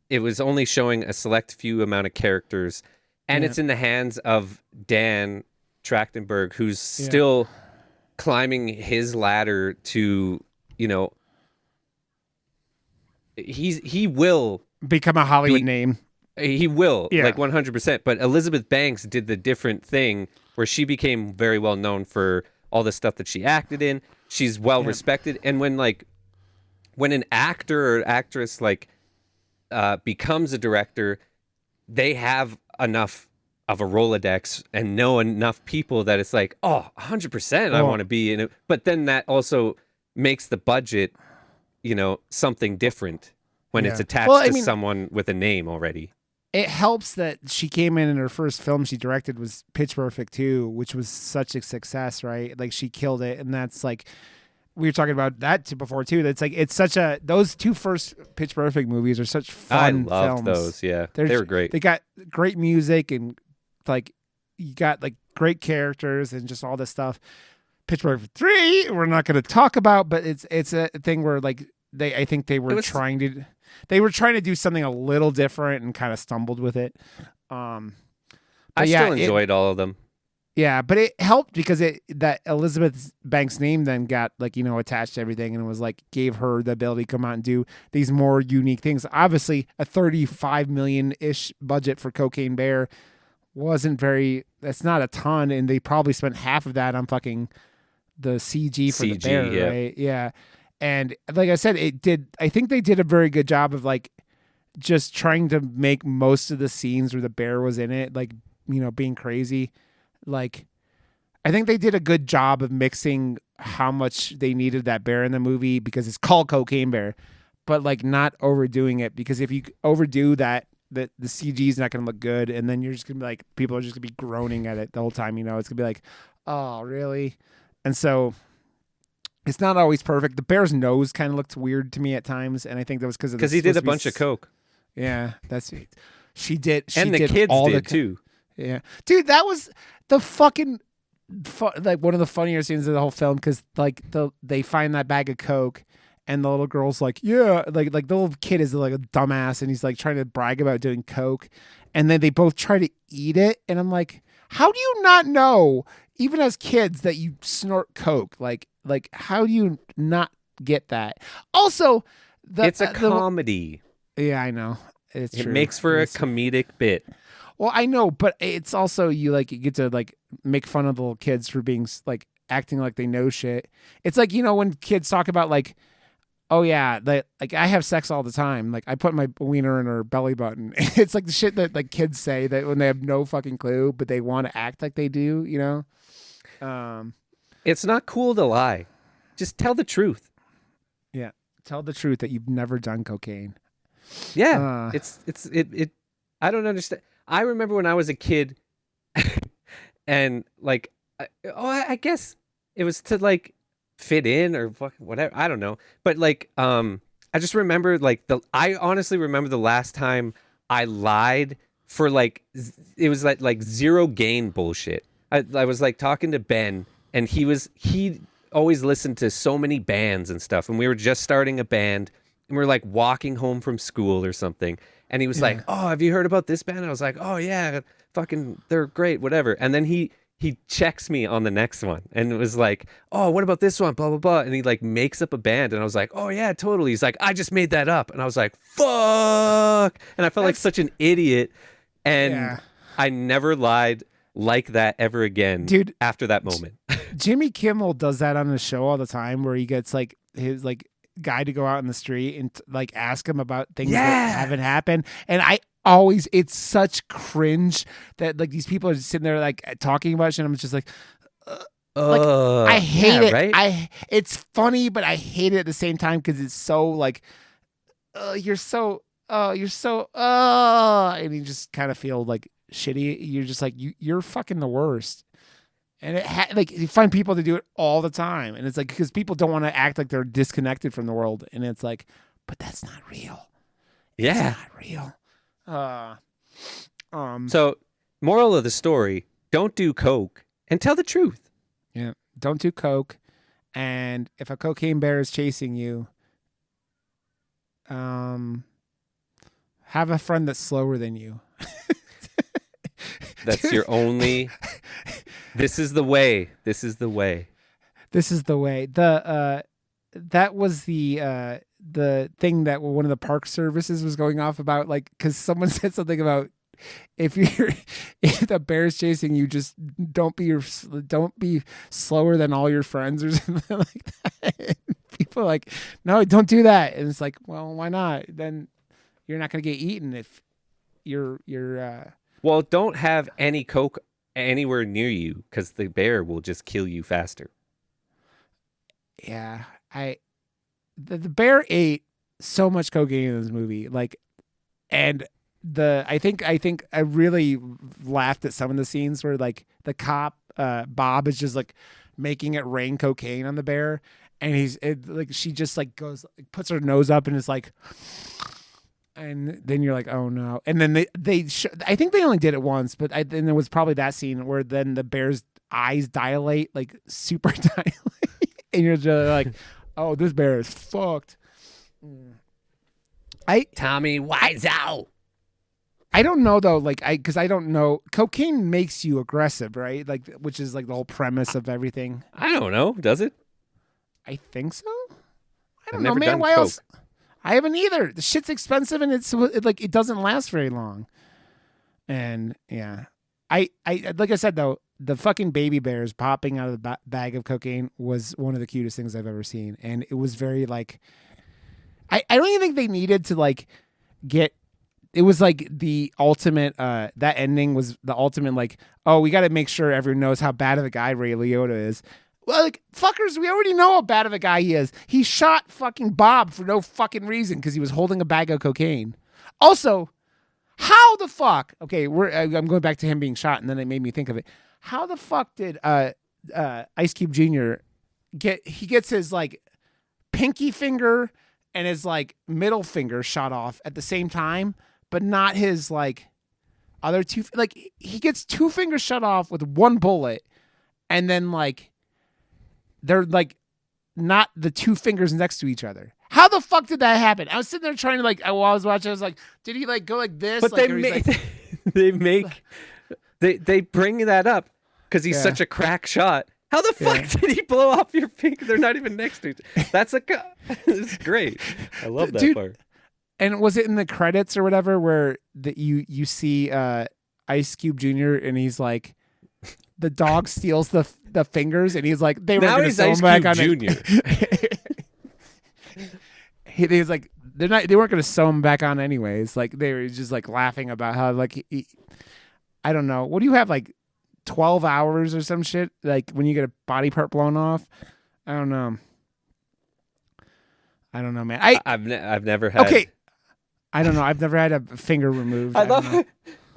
it was only showing a select few amount of characters, and it's in the hands of Dan Trachtenberg, who's still climbing his ladder to, you know, he will become a Hollywood name. He will, like 100%. But Elizabeth Banks did the different thing where she became very well known for all the stuff that she acted in. She's well respected, and when an actor or actress like becomes a director, they have enough of a Rolodex and know enough people that it's like, 100% I want to be in it. But then that also makes the budget, you know, something different when it's attached to someone with a name already. It helps that she came in her first film she directed was Pitch Perfect 2, which was such a success, right? Like she killed it. And that's like, we were talking about that before too. That's like, it's such those two first Pitch Perfect movies are such fun films. I loved those. Yeah. They were great. They got great music and like, you got like great characters and just all this stuff. Pitch Perfect 3, we're not going to talk about, but it's a thing where like I think they were trying to do something a little different and kind of stumbled with it. I still enjoyed all of them. Yeah, but it helped because that Elizabeth Banks' name then got like, you know, attached to everything, and it was like gave her the ability to come out and do these more unique things. Obviously, a 35 million-ish budget for Cocaine Bear that's not a ton, and they probably spent half of that on fucking the CG for the bear, right? Yeah. And like I said, I think they did a very good job of like just trying to make most of the scenes where the bear was in it, like, you know, being crazy. Like, I think they did a good job of mixing how much they needed that bear in the movie because it's called Cocaine Bear, but like not overdoing it, because if you overdo that, the CG is not going to look good. And then you're just going to be like, people are just going to be groaning at it the whole time. You know, it's going to be like, oh, really? And so it's not always perfect. The bear's nose kind of looked weird to me at times, and I think that was because he did a bunch of coke. Yeah, that's it. She did, and the kids did too. Yeah, dude, that was the fucking like one of the funnier scenes of the whole film because like they find that bag of coke. And the little girl's like, yeah, like the little kid is like a dumbass, and he's like trying to brag about doing coke, and then they both try to eat it, and I'm like, how do you not know, even as kids, that you snort coke? Like how do you not get that? Also, It's a comedy. Yeah, I know. It's It true. makes for a comedic bit. Well, I know, but it's also you get to like make fun of the little kids for being like acting like they know shit. It's like, when kids talk about like, oh yeah, like I have sex all the time. Like I put my wiener in her belly button. It's like the shit that like kids say that when they have no fucking clue, but they want to act like they do. It's not cool to lie. Just tell the truth. Yeah, tell the truth that you've never done cocaine. Yeah, it. I don't understand. I remember when I was a kid, and like, I guess it was to like fit in or fucking whatever. I don't know, but like, I just remember like I honestly remember the last time I lied for like it was like zero gain bullshit. I was like talking to Ben, and he always listened to so many bands and stuff, and we were just starting a band, and we were like walking home from school or something, and he was like, "Oh, have you heard about this band?" And I was like, "Oh yeah, fucking, they're great, whatever." And then he checks me on the next one, and it was like, "Oh, what about this one?" Blah blah blah, and he like makes up a band, and I was like, "Oh yeah, totally." He's like, "I just made that up," and I was like, "Fuck!" And I felt like such an idiot, and I never lied like that ever again, dude. After that moment. Jimmy Kimmel does that on his show all the time, where he gets like his like guy to go out in the street and like ask him about things that haven't happened, and it's such cringe that like these people are just sitting there like talking about shit. And I'm just like I hate it. Right? It's funny, but I hate it at the same time because it's so like you're so and you just kind of feel like shitty. You're just like you're fucking the worst. And like you find people to do it all the time, and it's like because people don't want to act like they're disconnected from the world, and it's like, but that's not real. Yeah, it's not real. So, moral of the story: don't do coke and tell the truth. Yeah, don't do coke, and if a cocaine bear is chasing you, have a friend that's slower than you. That's your only. This is the way. This is the way. This is the way. That was the thing that one of the park services was going off about, like, because someone said something about if the bear's chasing you, just don't be slower than all your friends or something like that. People are like, no, don't do that, and it's like, well, why not? Then you're not gonna get eaten if you're. Well, don't have any coke anywhere near you because the bear will just kill you faster. Yeah, the bear ate so much cocaine in this movie, like, and I think I really laughed at some of the scenes where like the cop Bob is just like making it rain cocaine on the bear, and like she just like puts her nose up and is like. And then you're like, oh no! And then I think they only did it once, but then there was probably that scene where then the bear's eyes dilate, like super dilate, and you're just like, oh, this bear is fucked. Tommy Wiseau. I don't know though, like because I don't know. Cocaine makes you aggressive, right? Like, which is like the whole premise of everything. I don't know. Does it? I think so. I don't know, man. Why else? I haven't either. The shit's expensive and it doesn't last very long. And yeah, I like I said though, the fucking baby bears popping out of the bag of cocaine was one of the cutest things I've ever seen, and it was very like, I don't even think they needed to like get. It was like the ultimate. That ending was the ultimate. Like, oh, we got to make sure everyone knows how bad of a guy Ray Liotta is. Well, like, fuckers, we already know how bad of a guy he is. He shot fucking Bob for no fucking reason because he was holding a bag of cocaine. Also, how the fuck? Okay, I'm going back to him being shot, and then it made me think of it. How the fuck did Ice Cube Jr. gets his like pinky finger and his like middle finger shot off at the same time, but not his like other two, like he gets 2 fingers shut off with 1 bullet, and then like they're like not the 2 fingers next to each other. How the fuck did that happen? I was sitting there trying to like, while I was watching, I was like, did he like go like this? But like, they bring that up because he's such a crack shot. How the fuck did he blow off your finger? They're not even next to each other. That's it's great. I love that part. And was it in the credits or whatever where you see Ice Cube Jr. and he's like, the dog steals the fingers and he's like, they were going to sew him back on Jr. He was like, they weren't going to sew him back on anyways. Like they were just like laughing about how like I don't know. What do you have, like 12 hours or some shit? Like when you get a body part blown off? I don't know, man. I've never had. Okay. I don't know. I've never had a finger removed. I love.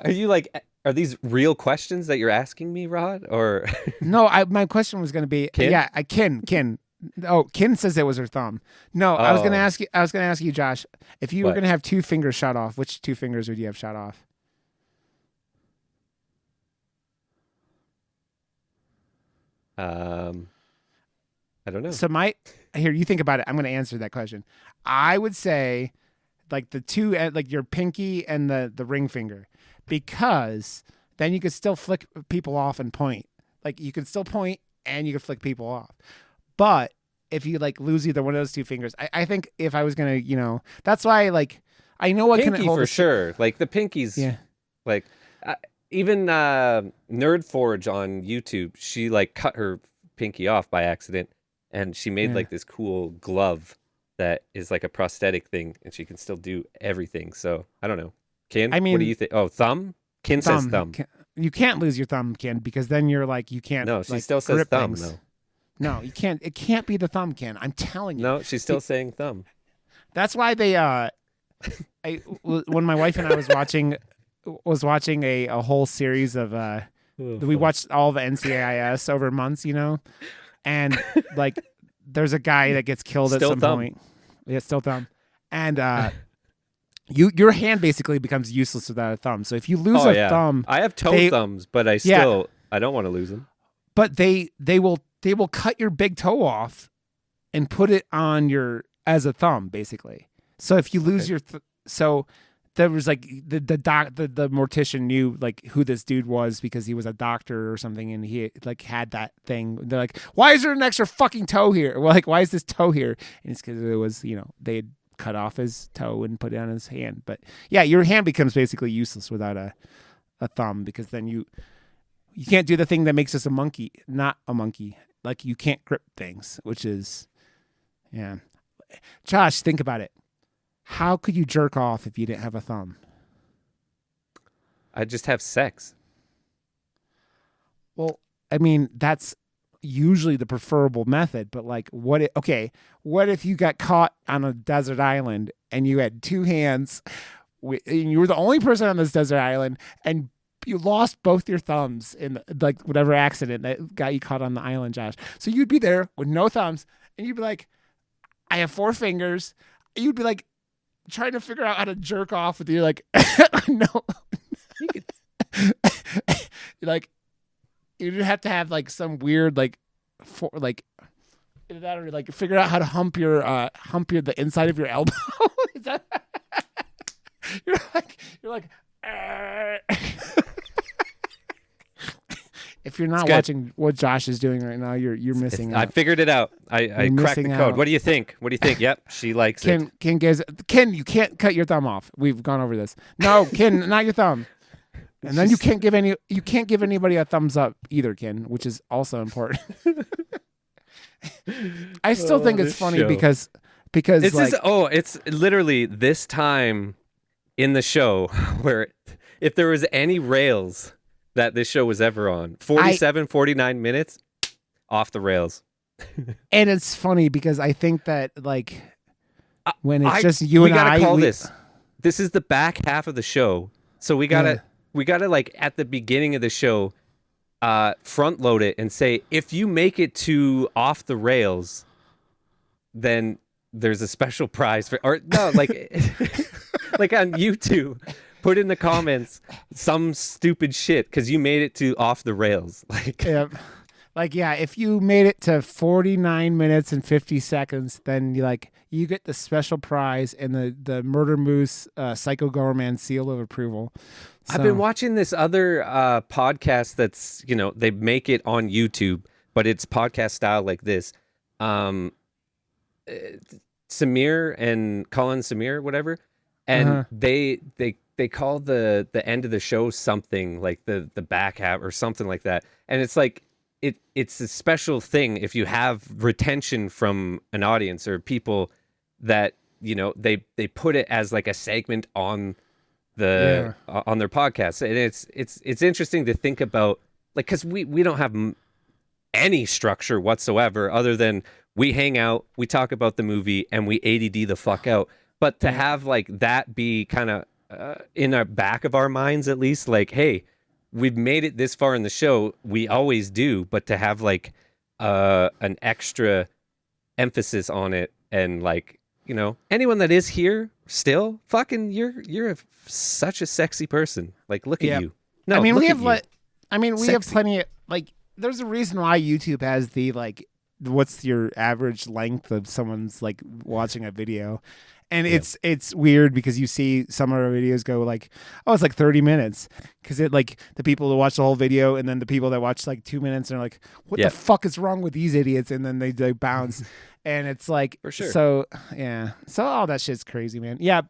Are you like? Are these real questions that you're asking me, Rod? Or no? My question was going to be, Kin? yeah, Kin. Oh, Kin says it was her thumb. No, I was going to ask you. I was going to ask you, Josh, if you were going to have 2 fingers shot off, which 2 fingers would you have shot off? I don't know. So here, you think about it. I'm going to answer that question. I would say, like the 2, like your pinky and the ring finger, because then you could still flick people off and point. Like you could still point and you could flick people off. But if you like lose either one of those 2 fingers, I think if I was gonna, that's why like I know what pinky can hold for sure. Like the pinkies, like even Nerd Forge on YouTube, she like cut her pinky off by accident, and she made like this cool glove that is like a prosthetic thing, and she can still do everything. So I don't know. Kin, I mean, what do you think? Oh, thumb. Kin says thumb. You can't lose your thumb, Kin, because then you're like you can't. No, she like, still says thumb things. though. No, you can't. It can't be the thumb, Kin. I'm telling you. No, she's still saying thumb. That's why they. When my wife and I was watching a whole series of we watched all the NCIS over months, and like there's a guy that gets killed still at some thumb. point. Yeah, still thumb, and your hand basically becomes useless without a thumb. So if you lose a thumb, I have toe thumbs, but I don't want to lose them. But they will cut your big toe off and put it on as a thumb, basically. So if you lose your so there was like the mortician knew like who this dude was because he was a doctor or something, and he like had that thing. They're like, why is there an extra fucking toe here? Well, like, why is this toe here? And it's because it was they had cut off his toe and put it on his hand. But yeah, your hand becomes basically useless without a thumb, because then you can't do the thing that makes us not a monkey. Like you can't grip things, which is, Josh, think about it. How could you jerk off if you didn't have a thumb? I just have sex. Well, I mean, that's usually the preferable method, but like what if you got caught on a desert island and you had 2 hands and you were the only person on this desert island and you lost both your thumbs in like whatever accident that got you caught on the island, Josh. So you'd be there with no thumbs and you'd be like, I have 4 fingers. You'd be like trying to figure out how to jerk off with you, like, no. Like, you'd have to have like some weird like that, or like figure out how to hump the inside of your elbow. Is that you're like if you're not watching what Josh is doing right now, you're missing out. I figured it out. I cracked the code. Out. What do you think? Yep, she likes it. Ken, you can't cut your thumb off. We've gone over this. No, Ken, not your thumb. And then you can't give anybody a thumbs up either, Ken, which is also important. I still think it's funny because it's like, it's literally this time in the show where if there was any rails that this show was ever on, 49 minutes off the rails. And it's funny because I think that like when it's just you we and gotta I call this is the back half of the show, so we gotta like at the beginning of the show front load it and say, if you make it to off the rails, then there's a special prize for, or no, like like on YouTube put in the comments some stupid shit because you made it to off the rails. Like, Yeah. Like, yeah, if you made it to 49 minutes and 50 seconds, then you get the special prize and the Murder Moose Psycho Gorman seal of approval. So, I've been watching this other podcast that's, they make it on YouTube, but it's podcast style like this. Samir and Colin Samir, whatever. And they call the end of the show something like the back half or something like that. And it's like, it's a special thing if you have retention from an audience or people that they put it as like a segment on the on their podcast, and it's interesting to think about, like, because we don't have any structure whatsoever other than we hang out, we talk about the movie, and we ADD the fuck out. But to have like that be kind of in our back of our minds, at least, like, hey, we've made it this far in the show. We always do, but to have like an extra emphasis on it, and like, anyone that is here still, fucking, you're such a sexy person. Like, look at you. No, I mean, look we at have you. we have plenty of, like, there's a reason why YouTube has the, like, what's your average length of someone's like watching a video. And it's weird because you see some of our videos go like, oh, it's like 30 minutes. Because it, like, the people that watch the whole video and then the people that watch like 2 minutes and are like, what the fuck is wrong with these idiots? And then they bounce. And it's like, for sure. So, yeah. So all that shit's crazy, man. Yeah.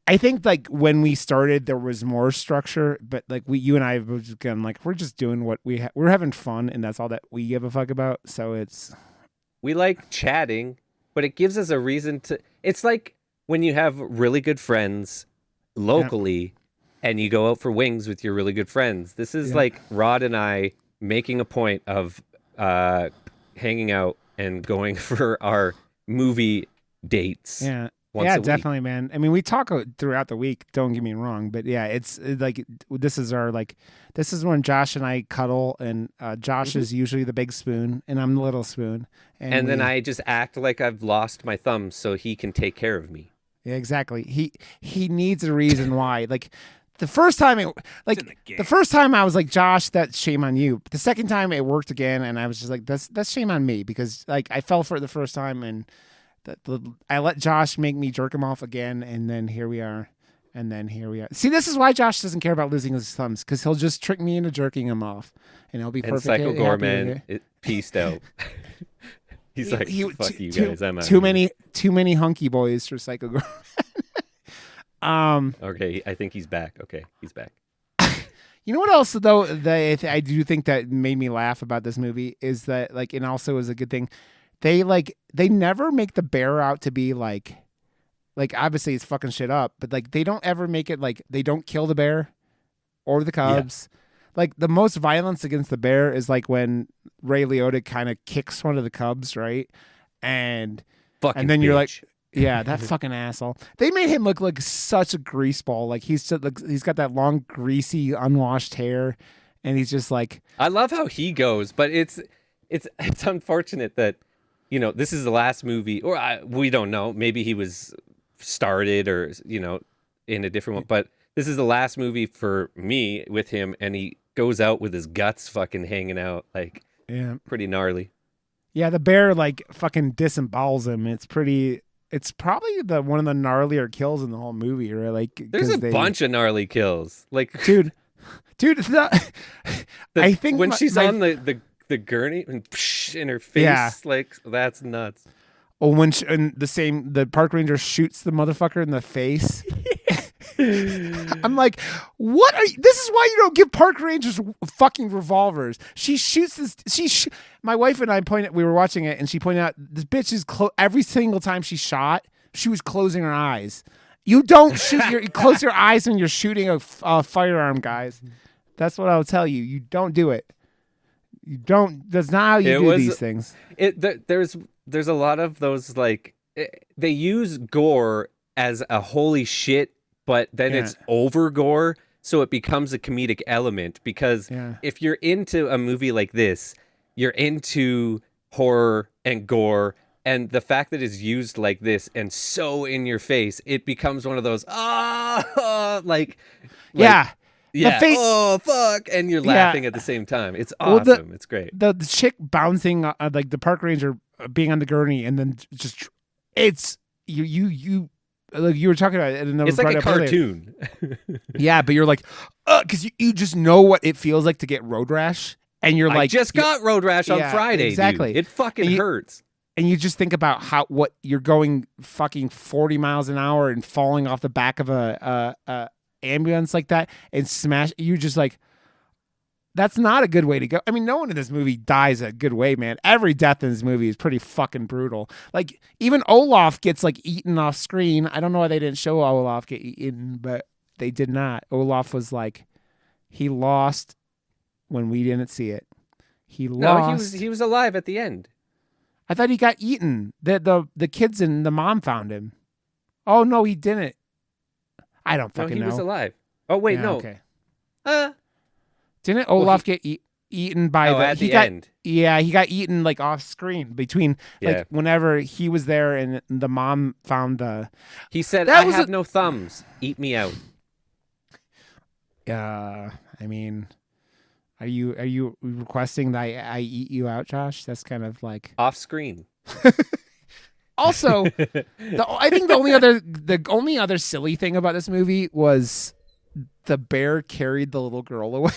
I think like when we started, there was more structure, but like you and I have just gone like, we're just doing what we're having fun, and that's all that we give a fuck about. So we like chatting, but it gives us a reason to. It's like when you have really good friends locally, and you go out for wings with your really good friends. This is like Rod and I making a point of hanging out and going for our movie dates. Yeah. Once a week. Definitely, man. I mean, we talk throughout the week, don't get me wrong, but yeah, it's like, this is when Josh and I cuddle, and Josh is usually the big spoon and I'm the little spoon. And then I just act like I've lost my thumb so he can take care of me. Yeah, exactly. He needs a reason why. Like, the first time I was like, Josh, that's shame on you. But the second time it worked again, and I was just like, that's shame on me, because like I fell for it the first time, and I let Josh make me jerk him off again, and then here we are. See, this is why Josh doesn't care about losing his thumbs, because he'll just trick me into jerking him off, and he'll be perfect. And Psycho Gorman pieced out. He's like, fuck you guys, I'm out. Too many hunky boys for Psycho Gorman. Okay, I think he's back. Okay, he's back. You know what else, though, that I do think that made me laugh about this movie is that, like, and also is a good thing, they never make the bear out to be like obviously it's fucking shit up, but like they don't ever make it like they don't kill the bear or the cubs. Yeah. Like, the most violence against the bear is like when Ray Liotta kind of kicks one of the cubs, right? And fucking then bitch. You're like, yeah, that fucking asshole. They made him look like such a greaseball. Like, he's got that long, greasy, unwashed hair, and he's just like, I love how he goes, but it's unfortunate that, this is the last movie, or we don't know. Maybe he was started or, in a different one. But this is the last movie for me with him, and he goes out with his guts fucking hanging out. Like, pretty gnarly. Yeah, the bear, like, fucking disembowels him. It's probably one of the gnarlier kills in the whole movie, right? Like, there's a bunch of gnarly kills. Like, dude, it's not, I think when she's on the gurney and in her face, like, that's nuts. Oh, the park ranger shoots the motherfucker in the face. I'm like, this is why you don't give park rangers fucking revolvers. She shoots this. My wife and I we were watching it, and she pointed out this bitch is every single time she shot, she was closing her eyes. You don't you close your eyes when you're shooting a firearm, guys. That's what I'll tell you. You don't do it. You don't. That's not how you do these things. There's a lot of those, like, they use gore as a holy shit, but then it's over gore, so it becomes a comedic element. Because if you're into a movie like this, you're into horror and gore And the fact that it's used like this and so in your face, it becomes one of those like Yeah. The yeah, face. oh fuck, and you're Yeah. laughing at the same time. It's Well, awesome. It's great. the chick bouncing, like the park ranger being on the gurney, and then just it's you like you were talking about it, and then It's like a cartoon. Yeah, but you're like, because you just know what it feels like to get road rash, and you're I like, just got road rash on Yeah, Friday. exactly. Dude. It fucking hurts. and you just think about what you're going fucking 40 miles an hour and falling off the back of a ambulance like that and smash. You're just like, that's not a good way to go. I mean, no one in this movie dies a good way, man. Every death in this movie is pretty fucking brutal. Like, even Olaf gets, like, eaten off screen. I don't know why they didn't show Olaf get eaten, but they did not. Olaf was like, he lost when we didn't see it. He lost. No, he was alive at the end. I thought he got eaten. The kids and the mom found him. Oh, no, he didn't. I don't fucking know. No, he was alive. Oh, wait, Yeah, no. Okay. Well, Didn't Olaf get eaten by at the end. Yeah, he got eaten like off screen between Yeah. like whenever he was there and the mom found He said, That I was have no thumbs. Eat me out. I mean, are you requesting that I eat you out, Josh? That's kind of like Off screen. Also, I think the only other silly thing about this movie was the bear carried the little girl away.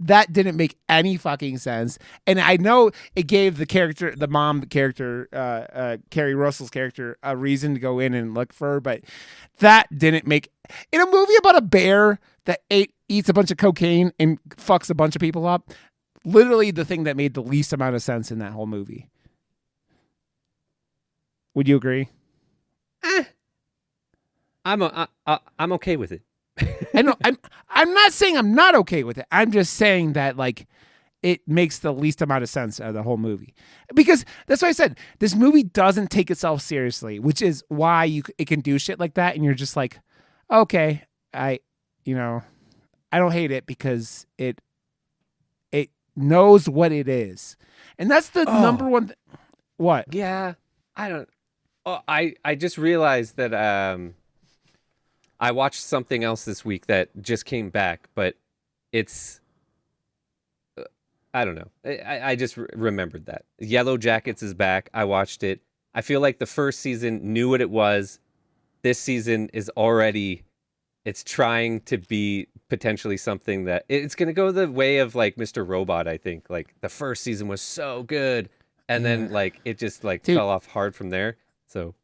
That didn't make any fucking sense. And I know it gave the mom character, Carrie Russell's character, a reason to go in and look for her, but that didn't make, in a movie about a bear that eats a bunch of cocaine and fucks a bunch of people up, literally the thing that made the least amount of sense in that whole movie. Would you agree? I'm okay with it. I know. I'm not saying I'm not okay with it. I'm just saying that like it makes the least amount of sense out of the whole movie, because that's why I said this movie doesn't take itself seriously, which is why it can do shit like that, and you're just like, okay, I don't hate it because it knows what it is, and that's the number one. What? Yeah, I don't. Oh, I just realized that I watched something else this week that just came back, but it's I don't know. I just remembered that Yellow Jackets is back. I watched it. I feel like the first season knew what it was. This season is already. It's trying to be potentially something that it's going to go the way of like Mr. Robot. I think like the first season was so good, and then like it just like fell off hard from there. So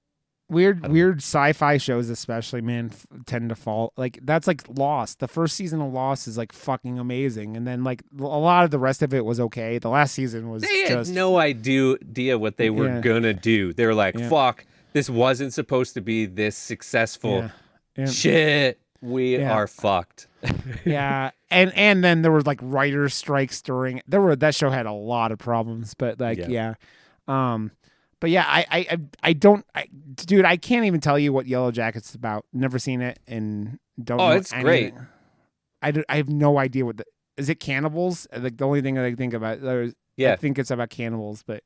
weird sci-fi shows, especially, man, tend to fall. Like that's like Lost. The first season of Lost is like fucking amazing, and then like a lot of the rest of it was okay. The last season was they just had no idea what they were gonna do. They were like, "Fuck, this wasn't supposed to be this successful." Yeah. Shit, we are fucked. Yeah, and then there were like writers' strikes during. That show had a lot of problems, but like But yeah, I don't, dude, I can't even tell you what Yellow Jackets is about. Never seen it and don't know. It's great. I have no idea is it cannibals? Like the only thing that I think about, I think it's about cannibals, but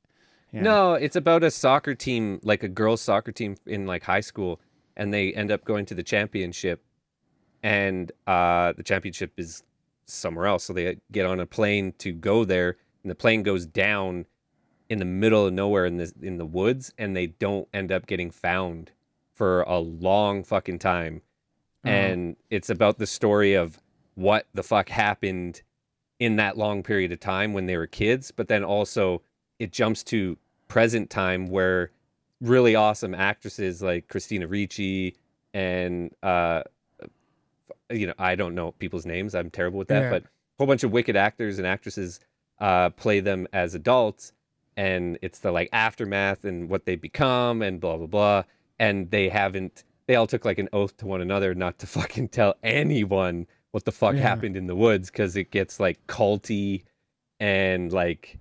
yeah. No, it's about a soccer team, like a girls' soccer team in like high school, and they end up going to the championship, and the championship is somewhere else. So they get on a plane to go there, and the plane goes down in the middle of nowhere in the woods, and they don't end up getting found for a long fucking time. And it's about the story of what the fuck happened in that long period of time when they were kids, but then also it jumps to present time where really awesome actresses like Christina Ricci and I don't know people's names, I'm terrible with that, but a whole bunch of wicked actors and actresses play them as adults. And it's the like aftermath and what they become and blah, blah, blah. And they all took like an oath to one another not to fucking tell anyone what the fuck happened in the woods, because it gets like culty and like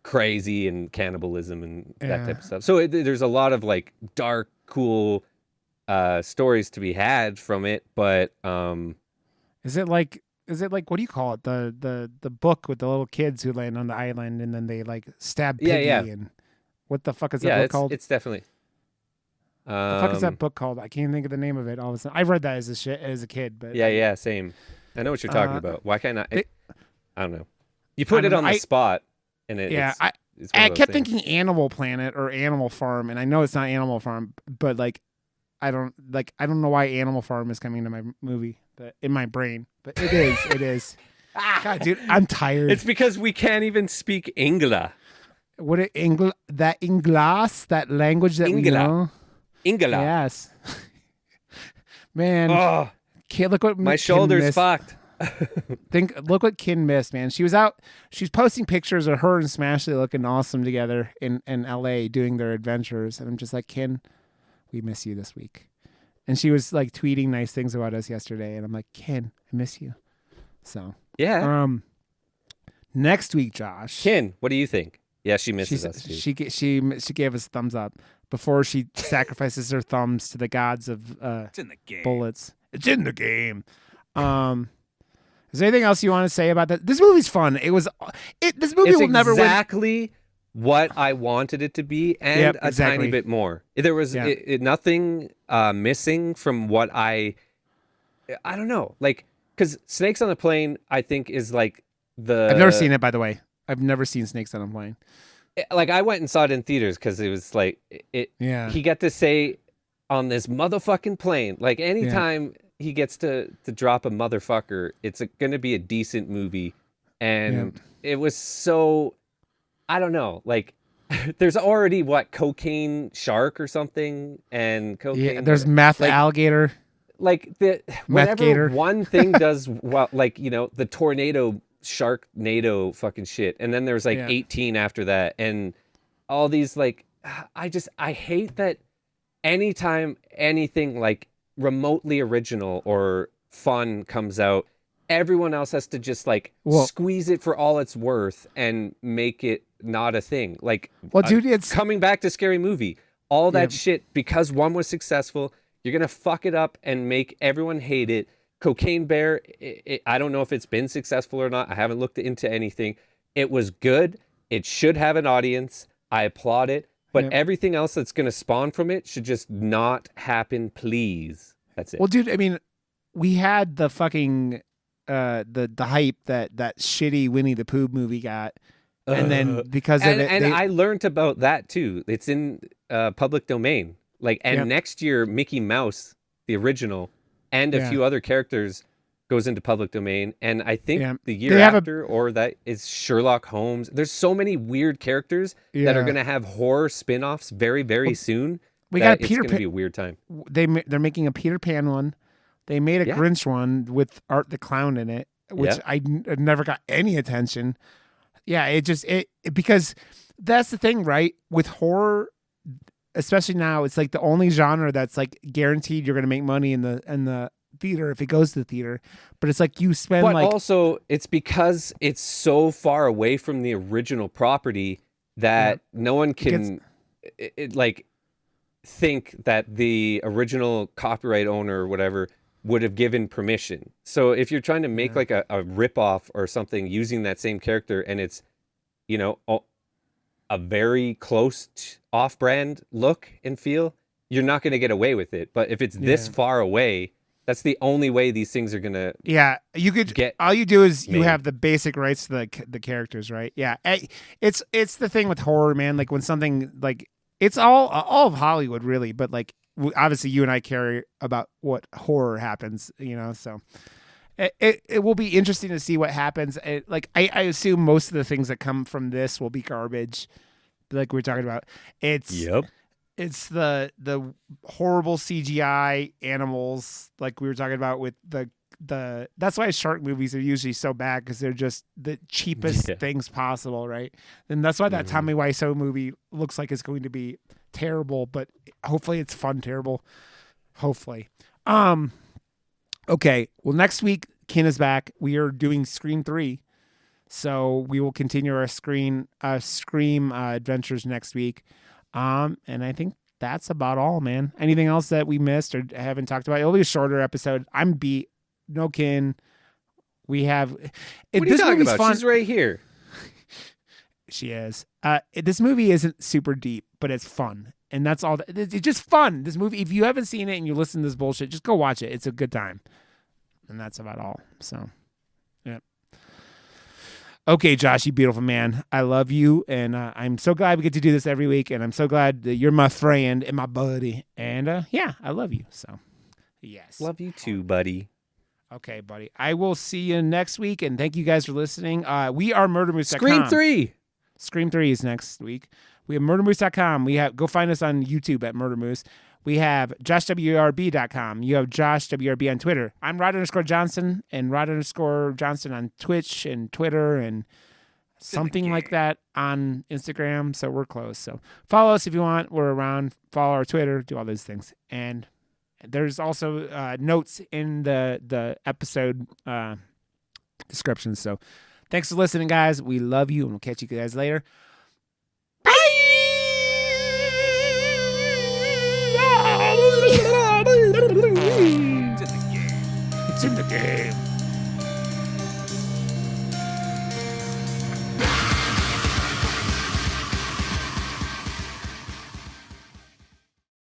crazy and cannibalism and that type of stuff. So there's a lot of like dark, cool stories to be had from it. But Is it like what do you call it? The book with the little kids who land on the island and then they like stab Piggy and What the fuck is that Yeah, book called? it's definitely. The fuck is that book called? I can't think of the name of it. All of a sudden, I've read that as a kid, but Yeah, same. I know what you're talking uh, about. Why can't I? they- I don't know. You put I it don't on know. the spot, and Yeah, it's one I of those kept things. thinking Animal Planet or Animal Farm, and I know it's not Animal Farm, but like I don't know why Animal Farm is coming to my movie, but in my brain, but it is. It is. God, dude, I'm tired. It's because we can't even speak Ingla. What that Inglas, that language that we Ingla. know. Ingla. Yes, man. Oh, Look what my Kim shoulder's missed. fucked. Look what Kin missed, man. She was out. She's posting pictures of her and Smashley looking awesome together in L.A. doing their adventures, and I'm just like, Kin, we miss you this week. And she was like tweeting nice things about us yesterday, and I'm like, Kin, I miss you. So Yeah. next week, Josh. Kin, what do you think? Yeah, she misses us too. She gave us a thumbs up before she sacrifices her thumbs to the gods of It's in the game. bullets. It's in the game. Is there anything else you want to say about that? This movie's fun. This movie It's will never win. exactly what I wanted it to be, and Yep, a exactly. tiny bit more. There was nothing missing from what I don't know, like, because Snakes on a Plane, I think, is like I've never seen it, by the way. I've never seen Snakes on a Plane. like I went and saw it in theaters because it was like Yeah. he got to say on this motherfucking plane, like anytime he gets to drop a motherfucker, it's going to be a decent movie. And it was so, I don't know, like there's already cocaine shark or something, and cocaine. Yeah, there's meth alligator. Like whenever gator. one thing does well, like, the tornado sharknado fucking shit, and then there's 18 after that, and all these I hate that anytime anything like remotely original or fun comes out, everyone else has to just squeeze it for all it's worth and make it not a thing. Dude, it's coming back to Scary Movie, all that shit, because one was successful, you're gonna fuck it up and make everyone hate it. Cocaine Bear, I don't know if it's been successful or not. I haven't looked into anything. It was good. It should have an audience. I applaud it. But everything else that's going to spawn from it should just not happen, please. That's it. Well, dude, I mean, we had the fucking the hype that shitty Winnie the Pooh movie got, and then because of it, and I learned about that too. It's in public domain. Next year, Mickey Mouse, the original, and a few other characters goes into public domain, and I think the year after or that is Sherlock Holmes. There's so many weird characters that are going to have horror spin-offs very, very soon. We got it's Peter going to be a weird time. They're making a Peter Pan one. They made a Grinch one with Art the Clown in it, which I never got any attention. Yeah, it because that's the thing, right? With horror, especially now, it's like the only genre that's like guaranteed you're going to make money in the theater if it goes to the theater. But it's like you spend but also it's because it's so far away from the original property that no one can think that the original copyright owner or whatever would have given permission. So if you're trying to make like a ripoff or something using that same character, and it's a very close off-brand look and feel, you're not going to get away with it. But if it's this far away, that's the only way these things are going to you could get all you do is made. you have the basic rights to the characters, right? Yeah. It's the thing with horror, man. Like when something like it's all of Hollywood really, but like obviously you and I care about what horror happens, so it will be interesting to see what happens. I assume most of the things that come from this will be garbage, like we were talking about. It's the horrible CGI animals, like we were talking about with the that's why shark movies are usually so bad, because they're just the cheapest things possible, right? And that's why that Tommy Wiseau movie looks like it's going to be terrible, but hopefully it's fun terrible. Hopefully. Okay. Well, next week Ken is back. We are doing Scream 3. So we will continue our Scream adventures next week. And I think that's about all, man. Anything else that we missed or haven't talked about? It'll be a shorter episode. I'm beat. No Ken. We have. What are you talking about? Fun. She's right here. She is. This movie isn't super deep, but it's fun. And that's all. It's just fun. This movie, if you haven't seen it and you listen to this bullshit, just go watch it. It's a good time. And that's about all. So, yeah. Okay, Josh, you beautiful man. I love you. And I'm so glad we get to do this every week. And I'm so glad that you're my friend and my buddy. And yeah, I love you. So, yes. Love you too, buddy. Okay, buddy. I will see you next week. And thank you guys for listening. We are murdermoose.com. Scream 3. Scream 3 is next week. We have murdermoose.com. Go find us on YouTube at Murder Moose. We have joshwrb.com. You have Josh WRB on Twitter. I'm Rod_Johnson and Rod_Johnson on Twitch and Twitter and something like that on Instagram. So we're close. So follow us if you want. We're around. Follow our Twitter. Do all those things. And there's also notes in the episode descriptions. So thanks for listening, guys. We love you, and we'll catch you guys later. It's in the game.